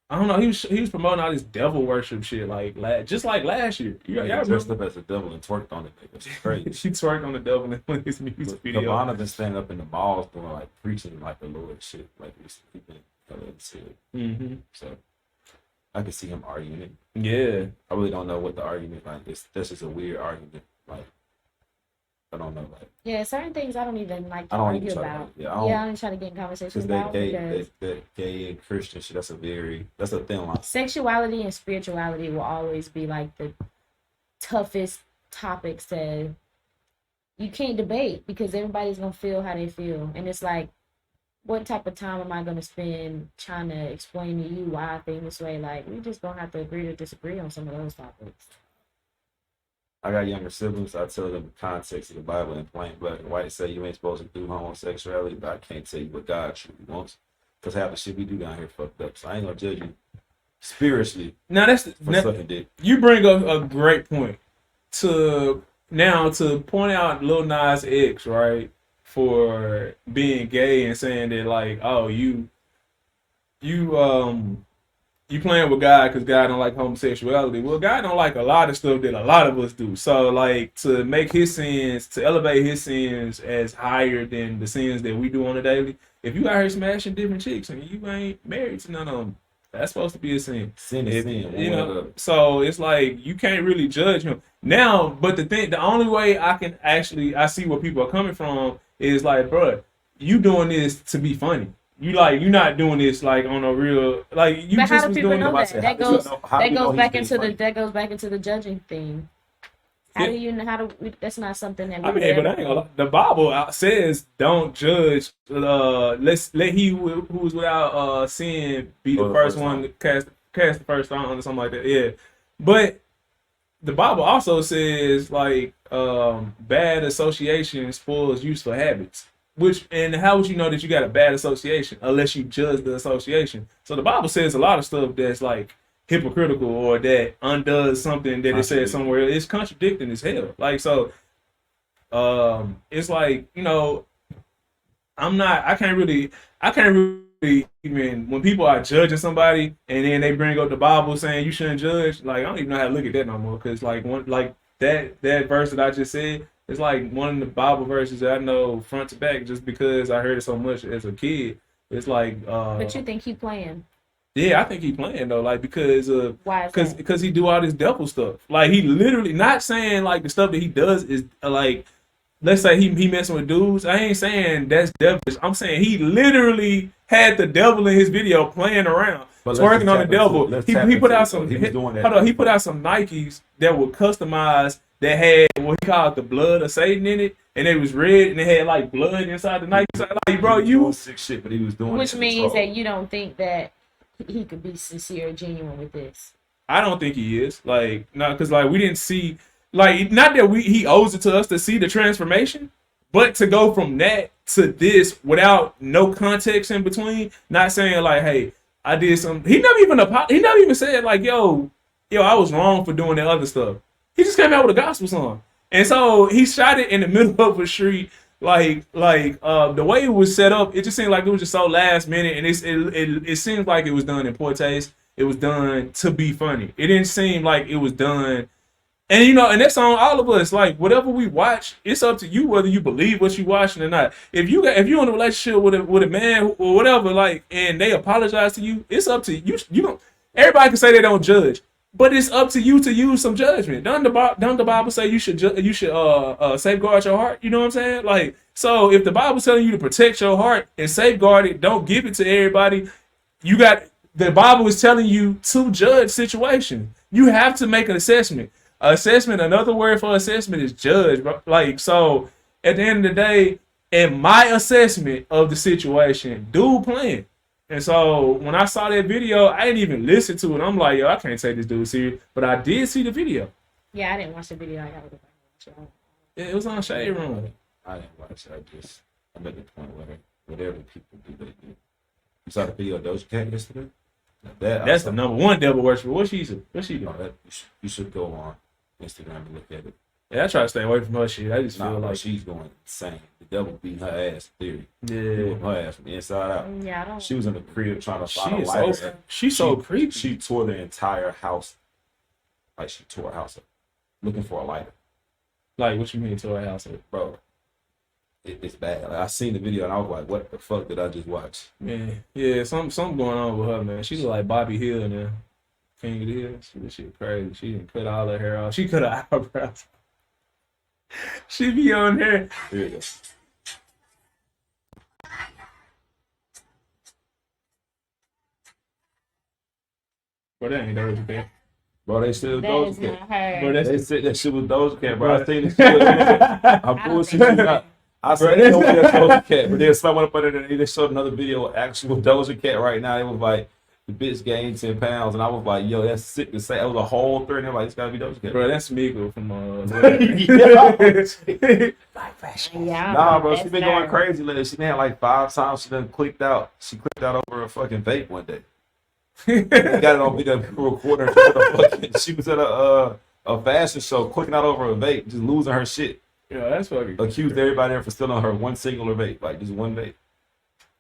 I don't know, he was promoting all this devil worship shit, like just like last year. He dressed up as a devil and twerked on it. It's crazy. He twerked on the devil in his music video. Gabbana been standing up in the malls doing like preaching like the Lord shit, like he's been said. Mm-hmm. So I can see him arguing it. Yeah. I really don't know what the argument like. That's just a weird argument. Like I don't know. Like Yeah, certain things I don't even like to I don't argue even try about. to. I don't try to get in conversations about because that gay and Christian shit. That's a thin line. sexuality and spirituality will always be like the toughest topics that you can't debate because everybody's gonna feel how they feel, and it's like, what type of time am I gonna spend trying to explain to you why I think this way? Like, we just gonna have to agree to disagree on some of those topics. I got younger siblings. I tell them the context of the Bible in plain black and white. Say you ain't supposed to do homosexuality, but I can't tell you what God truly wants. Because half the shit we do down here fucked up. So I ain't gonna judge you spiritually Now for sucking dick. you bring up a great point to point out Lil Nas X, right, for being gay and saying that like, oh, you playing with God because God don't like homosexuality. Well, God don't like a lot of stuff that a lot of us do. So like to elevate his sins as higher than the sins that we do on a daily. If you out here smashing different chicks and you ain't married to none of them, that's supposed to be a sin. Sin is sin. So it's like you can't really judge him now. But the only way I see where people are coming from is like, bro, you doing this to be funny. You're not doing this like on a real like you But just how do was people doing know it. that? That goes back into the judging thing. How do you know? That's not something that. I mean, but I ain't gonna lie. The Bible says don't judge. Let he who is without sin be the first one to cast the first stone or something like that. Yeah, but the Bible also says like bad association spoils useful habits. And how would you know that you got a bad association unless you judge the association? So the Bible says a lot of stuff that's like hypocritical or that undoes something that it says somewhere. It's contradicting as hell. Like, so it's like, I can't really even when people are judging somebody and then they bring up the Bible saying you shouldn't judge, like I don't even know how to look at that no more. Cause like that verse that I just said, it's like one of the Bible verses that I know front to back just because I heard it so much as a kid. It's like but you think he playing? Yeah, I think he playing though, like because why? Because he do all this devil stuff. Like he literally not saying like the stuff that he does is like let's say he messing with dudes. I ain't saying that's devilish. I'm saying he literally had the devil in his video playing around, But twerking on the devil. He put out some. He was doing that. Hold on, he put out some Nikes that were customized that had what he called the blood of Satan in it, and it was red and it had like blood inside the Nikes. Like, bro, He was doing sick shit, but he was doing Which it means control. that you don't think that he could be sincere or genuine with this. I don't think he is. Like, no, because like we didn't see, like, not that he owes it to us to see the transformation, but to go from that to this without no context in between, not saying like, hey, I did something. He never even said like, yo, I was wrong for doing that other stuff. He just came out with a gospel song, and so he shot it in the middle of a street. Like the way it was set up, it just seemed like it was just so last minute, and it seemed like it was done in poor taste. It was done to be funny. It didn't seem like it was done. And and that's on all of us. Like whatever we watch, it's up to you whether you believe what you watching or not. If you're in a relationship with a man or whatever, like, and they apologize to you, it's up to you. You don't. Everybody can say they don't judge, but it's up to you to use some judgment. Don't the Bible say you should safeguard your heart? You know what I'm saying? Like, so if the Bible's telling you to protect your heart and safeguard it, don't give it to everybody. The Bible is telling you to judge situation. You have to make an assessment. Assessment, another word for assessment is judge. Like, so at the end of the day, in my assessment of the situation, dude playing. And so when I saw that video, I didn't even listen to it. I'm like, yo, I can't take this dude serious. But I did see the video. Yeah, I didn't watch the video. I gotta go back and watch it. It was on Shade Room. I didn't watch it. I'm at the point where whatever people do, they do. You saw the video of Doja Cat yesterday? That's the number one devil worshiper. What's she doing? You should go on Instagram and look at it. Yeah, I try to stay away from her shit. I just feel like she's going insane. The devil beat her ass, theory. Yeah. He whipped her ass from the inside out. Yeah, I don't. She was in the crib trying to find a lighter. She's so creepy. She tore the entire house. Like, she tore her house up looking for a lighter. Like, what you mean tore her house up? Bro, it's bad. Like, I seen the video and I was like, what the fuck did I just watch? Yeah, something going on with her, man. She look like Bobby Hill now. King of the Hill. This shit crazy. She didn't cut all her hair off. She cut her eyebrows. She be on there. Here you go. Bro, that ain't Doja Cat. Bro, they still That Doja is Cat. not her. Bro, They said that shit was Doja Cat, bro. I Bro. seen this shit. I'm bullshitting. I said, they know that's Doja Cat, but then someone up under there, they showed another video of actual Doja Cat right now. It was like, the bitch gained 10 pounds, and I was like, yo, that's sick to say. It was a whole thing. They're like, it's gotta be Doja Cat. Bro, that's Migos from Yeah, Nah, bro, she that's been going her. crazy lately. She been had like 5 times she done clicked out. She clicked out over a fucking vape one day. Got it on video, people recording her. She was at a fashion show, clicking out over a vape, just losing her shit. Yeah, that's fucking Accused everybody there for stealing her one singular vape, like just one vape.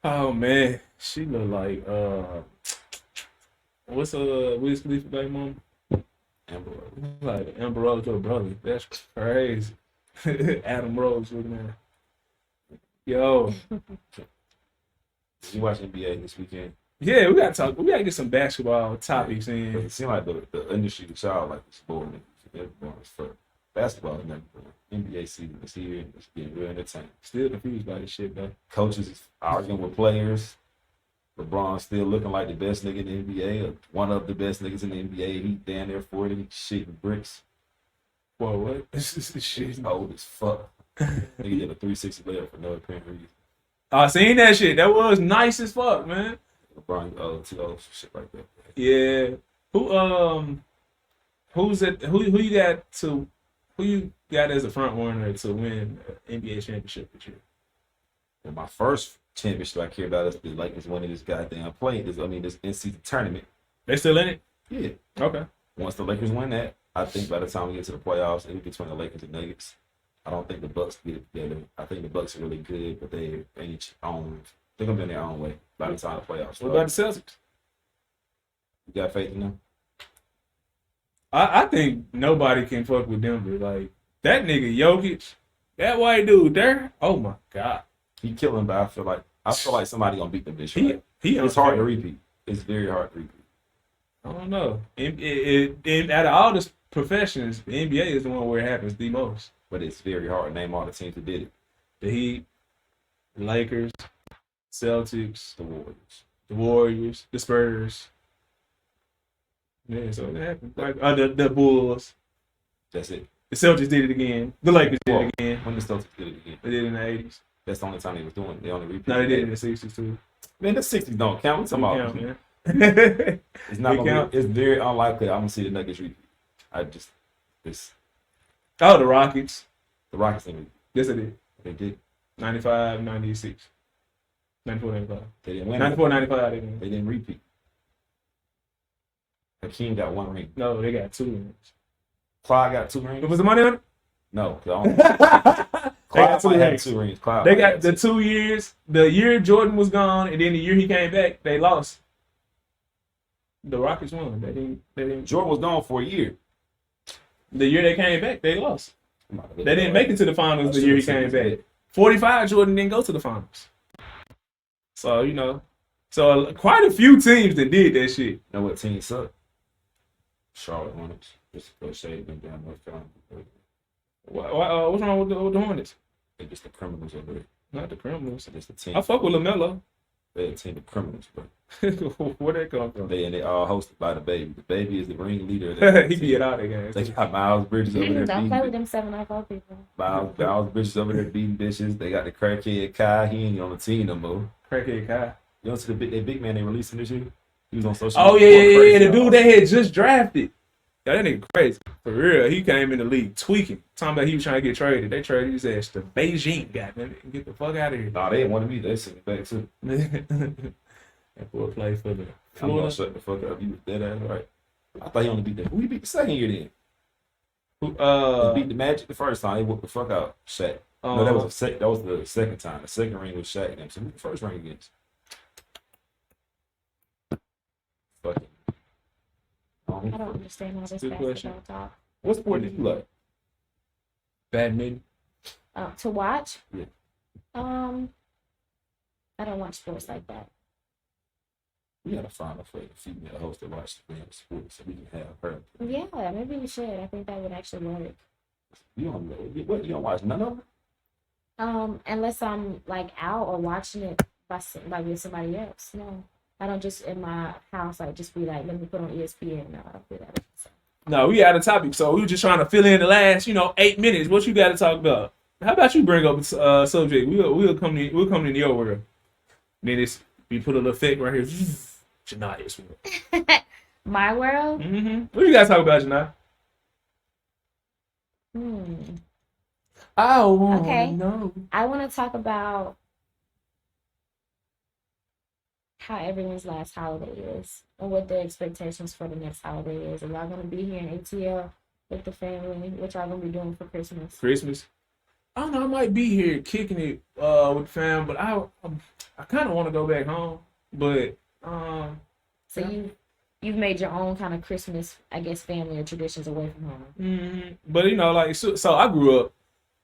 Oh man, she look like what's Wiz Khalifa baby mom? Amber Rose. Like Amber Rose little brother. That's crazy. Adam Rose looking at. Yo, You watch NBA this weekend? yeah, we gotta talk. We gotta get some basketball topics in. It seems like the industry, the child, like it's boring. They're going for basketball and everything. NBA season is here. It's getting real entertaining. Still confused by this shit though. Coaches is arguing with players. LeBron still looking like the best nigga in the NBA, or one of the best niggas in the NBA. He down there 40, shitting bricks. Whoa, what? This is shit. He's old as fuck. Nigga did a 360 layup for no apparent reason. I seen that shit. That was nice as fuck, man. LeBron too old for shit like that. Yeah. Who you got as a front runner to win an NBA championship this year? And my first championship I care about is the Lakers winning this goddamn this in-season tournament. They still in it? Yeah. Okay. Once the Lakers win that, I think by the time we get to the playoffs, it'll be between the Lakers and Nuggets. I don't think the Bucks get it together. I think the Bucks are really good, but they're gonna be in their own way by the time the playoffs What start. about the Celtics? You got faith in them? I think nobody can fuck with Denver. Like that nigga Jokic, that white dude there. Oh my god. He killing, but I feel like somebody gonna beat them this year. It's hard to repeat. It's very hard to repeat. I don't know. Out of all the professions, the NBA is the one where it happens the most. But it's very hard to name all the teams that did it. The Heat, the Lakers, Celtics, The Warriors. the Warriors, the Spurs. Yeah, so it happened. Like the Bulls. That's it. The Celtics did it again. The Lakers did Whoa. it again. When the Celtics did it again. They did it in the 80s. That's the only time they was doing it. They only repeated No, they did it in it. the 60s too. Man, the 60s don't count. We talking about, man. it's not They gonna count. be, it's very unlikely I'm gonna see the Nuggets repeat. It's Oh, the Rockets. the Rockets didn't repeat. Yes, they did. They did. 95, 96. 94, 95. They didn't win. 94, 95, they didn't. They didn't repeat. Hakeem got 1 ring. No, they got 2 rings. Clyde got 2 rings. Was the money on it? No, They Clyde got 2 might have rings. 2 rings. Clyde They might got have the 2. 2 years. The year Jordan was gone, and then the year he came back, they lost. The Rockets won. They didn't. Jordan was gone for a year. The year they came back, they lost. They didn't make it to the finals the year he came back. 45, Jordan didn't go to the finals. So, you know. So, quite a few teams that did that shit. You know what team sucked? Charlotte Hornets. Just go shade them down North Carolina. What's wrong with the Hornets? They're just the criminals over there. Not the criminals. They're just the team. I fuck with LaMelo. They're a team of criminals, bro. Where they come from? They all hosted by the baby. The baby is the ringleader. of that He team. be at all the games. They got Miles Bridges over there Don't play with beating. them 7-0 people. Miles Bridges over there beating bitches. They got the crackhead Kai. He ain't on the team no more. Crackhead Kai. You know, see the big man they releasing this year? He was on social Oh, media. yeah. going crazy The on dude all- they had just drafted. Yeah, that nigga crazy. For real. He came in the league tweaking. Talking about he was trying to get traded. They traded his ass to Beijing. Goddamn it. Get the fuck out of here. Nah, they didn't want to be. They sent it back too. That boy played for the I'm Florida. gonna shut the fuck up. You was dead ass right. I thought he only beat that. Who he beat the second year then? He beat the Magic the first time. He whooped the fuck out Shaq. No, that was the second time. The second ring was Shaq and them. So who the first ring against? Fucking. I don't understand all this Good basketball question. talk. What sport did you like? badminton. To watch? Yeah. I don't watch sports like that. We gotta find a female host that watches damn sports so we can have her. Yeah, maybe we should. I think that would actually work. You don't know what you don't watch none of them? Unless I'm like out or watching it like with somebody else. No, I don't just in my house like just be like, let me put on ESPN. No, I don't do that. No, we out of topic, so we were just trying to fill in the last, 8 minutes. What you got to talk about? How about you bring up a subject? We'll come in your world. Then we put a little effect right here. Janaya's world. My world. Mm-hmm. What you guys talk about, Janaya? I want Okay. to know. I want to talk about how everyone's last holiday is and what their expectations for the next holiday is. Are y'all gonna be here in ATL with the family? What y'all gonna be doing for Christmas? Christmas. I don't know. I might be here kicking it with the fam, but I kind of want to go back home. But So yeah. you've made your own kind of Christmas, I guess, family or traditions away from home. But so I grew up.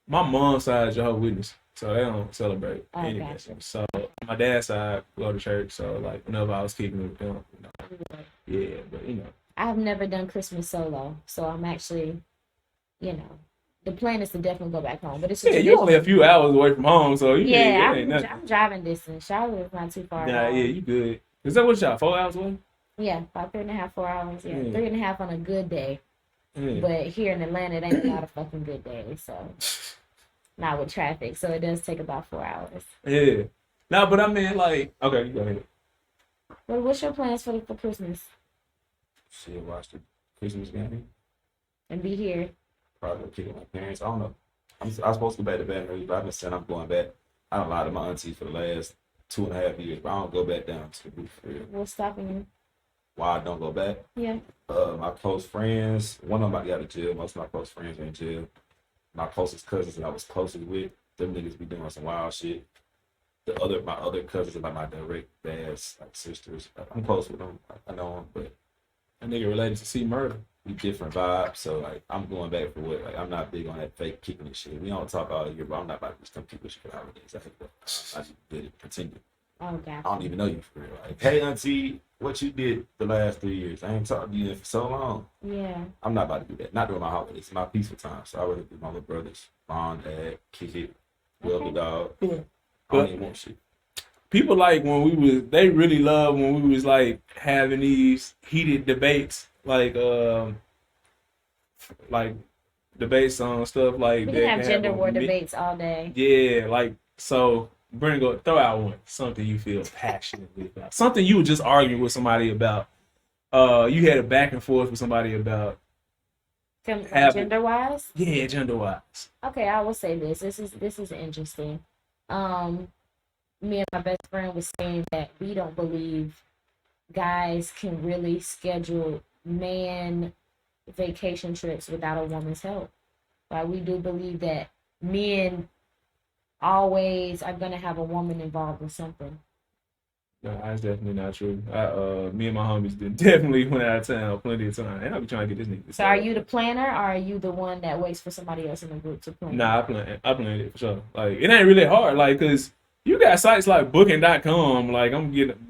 My mom's side is Jehovah's Witness, so they don't celebrate Oh, anything. gotcha. So my dad's side go to church. So like whenever I was kicking it with them, yeah. But I have never done Christmas solo, so I'm actually, the plan is to definitely go back home. But it's a yeah, you're tradition. only a few hours away from home, so it ain't nothing. I'm driving distance. Charlotte is not too far. Nah, at all. yeah, you good. Is that what y'all 4 hours away? Yeah, about 3.5, 4 hours. Yeah, Yeah. 3.5 on a good day. Yeah. But here in Atlanta, it ain't a lot of fucking good days. So not with traffic. So it does take about 4 hours. Yeah. No, but I mean, like, okay, you go ahead. Well, what's your plans for Christmas? Shit, watch the Christmas game. And be here. Probably go kick with my parents. I don't know. I'm supposed to go back to Baton Rouge, but I've been saying I'm going back. I don't lie to my auntie for the last 2.5 years, but I don't go back down to the roof for real. What's stopping you? Why I don't go back? Yeah. My close friends, one of them got out of jail. Most of my close friends are in jail. My closest cousins that I was closest with, them niggas be doing some wild shit. My other cousins are like my direct dads, like sisters. I'm close with them. I know them, but That nigga related to C Murder. we different vibes. So like I'm going back for what? Like I'm not big on that fake kicking and shit. We don't talk all year, but I'm not about to just come kick with you for the holidays. I hate that. I just did it. Continue. Oh, gotcha. I don't even know you for real. Like, hey, auntie, what you did the last 3 years? I ain't talked to you for so long. Yeah. I'm not about to do that. Not during my holidays. It's my peaceful time. So I rather do my little brothers, mom, dad, kick it, love the dog. I don't even want shit. People like they really love when we was like having these heated debates, like debates on stuff like We that. can have gender war debates all day. Yeah, like so. Brenda, throw out one. Something you feel passionately about. Something you were just arguing with somebody about. You had a back and forth with somebody about. Gender wise? Yeah, gender wise. Okay, I will say this. This is interesting. Me and my best friend was saying that we don't believe guys can really schedule man vacation trips without a woman's help. Like, we do believe that men always are gonna have a woman involved in something. No, that's definitely not true. Me and my homies definitely went out of town plenty of time, and I be trying to get this nigga. So, are you the planner, or are you the one that waits for somebody else in the group to plan? Nah, I plan it for sure. Like, it ain't really hard, like, cause you got sites like Booking.com, like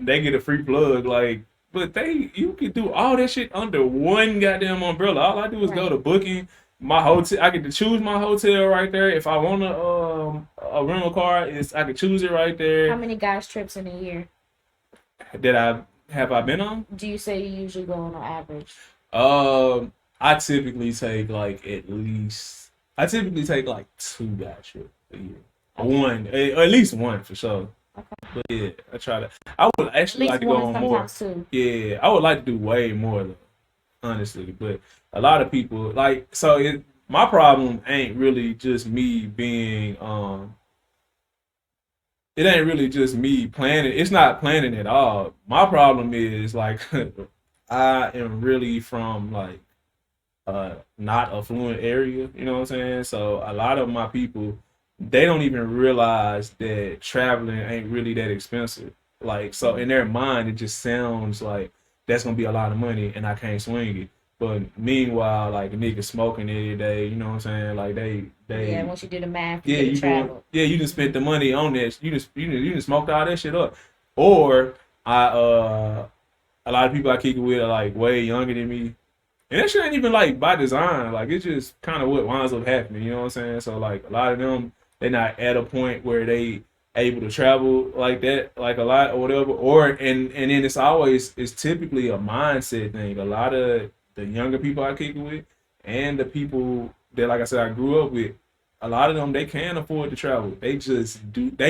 they get a free plug, like, but you can do all that shit under one goddamn umbrella. All I do is go to Booking. My hotel, I get to choose my hotel right there. If I want a rental car, I can choose it right there. How many guys trips in a year? That I been on? Do you say you usually go on average? I typically take like like 2 guy trips a year. One, at least one for sure. Okay. But yeah, I try to. I would actually like to go on more. Two. Yeah, I would like to do way more though, honestly. But a lot of people like my problem ain't really just me being it ain't really just me planning. It's not planning at all. My problem is like I am really from like not affluent area, you know what I'm saying? So a lot of my people, they don't even realize that traveling ain't really that expensive. Like, so in their mind it just sounds like that's gonna be a lot of money and I can't swing it. But meanwhile, like, a nigga smoking every day, you know what I'm saying? Like, they once you do the math, you just spent the money on this. You just smoked all that shit up. Or a lot of people I kick it with are like way younger than me, and that shit ain't even like by design. Like, it's just kind of what winds up happening. You know what I'm saying? So like a lot of them, they're not at a point where they able to travel like that, like a lot or whatever. Or and then it's typically a mindset thing. A lot of the younger people I kick it with, and the people that, like I said, I grew up with, a lot of them, they can afford to travel. They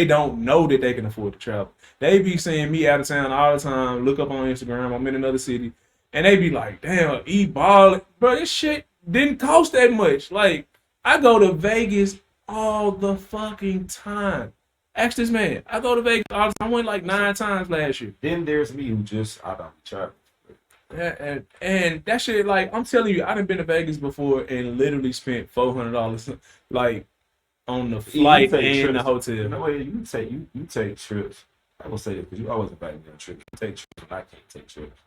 don't know that they can afford to travel. They be seeing me out of town all the time, look up on Instagram, I'm in another city, and they be like, damn, ball, bro, this shit didn't cost that much. Like, I go to Vegas all the fucking time. Ask this man. I go to Vegas all the time. I went like 9 times last year. Then there's me who just, I don't travel. And that shit, like, I'm telling you, I done been to Vegas before and literally spent $400 like on the flight and the hotel. You know what? You take trips. I will say this because you always invite me on trips. You take trips when I can't take trips.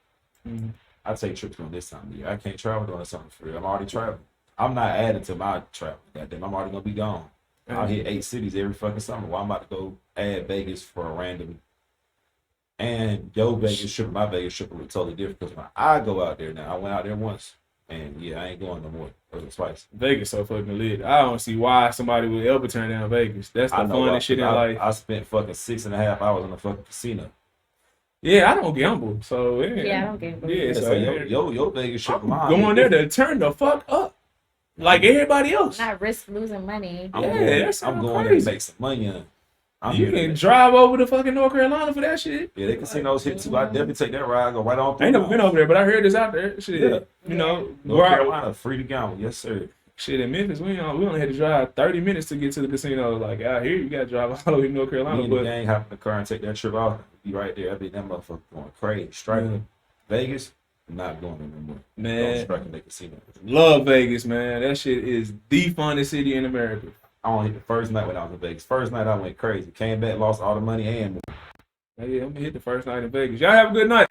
Mm-hmm. I take trips on this time of year. I can't travel during something free. I'm already traveling. I'm not adding to my travel. Goddamn, I'm already gonna be gone. Mm-hmm. I'll hit 8 cities every fucking summer. Well, I'm about to go add Vegas for a random. And your Vegas trip, my Vegas trip was totally different because when I go out there now, I went out there once, and yeah, I ain't going no more. It was twice. Vegas so fucking lit. I don't see why somebody would ever turn down Vegas. That's the funnest shit in life. I spent fucking 6.5 hours in the fucking casino. Yeah, I don't gamble, so I don't gamble. Yeah, so your Vegas trip, going there to turn the fuck up, like everybody else. Not risk losing money. I'm going there to make some money on. You can drive over to fucking North Carolina for that shit. Yeah, they casinos hit too. I definitely take that ride. Go right on through. I ain't never been over there, but I heard it's out there. Shit, yeah. You know, North Carolina, free to gamble. Yes, sir. Shit, in Memphis, we only had to drive 30 minutes to get to the casino. Like, out here, you got to drive all the way to North Carolina. Me and the gang hop in the car and take that trip off. Be right there. I be that motherfucker going crazy. Striking. Vegas, I'm not going there no more. Man, striking the casino. Love Vegas, man. That shit is the funnest city in America. I only hit the first night when I was in Vegas. First night I went crazy. Came back, lost all the money and more. Yeah, I'm gonna hit the first night in Vegas. Y'all have a good night.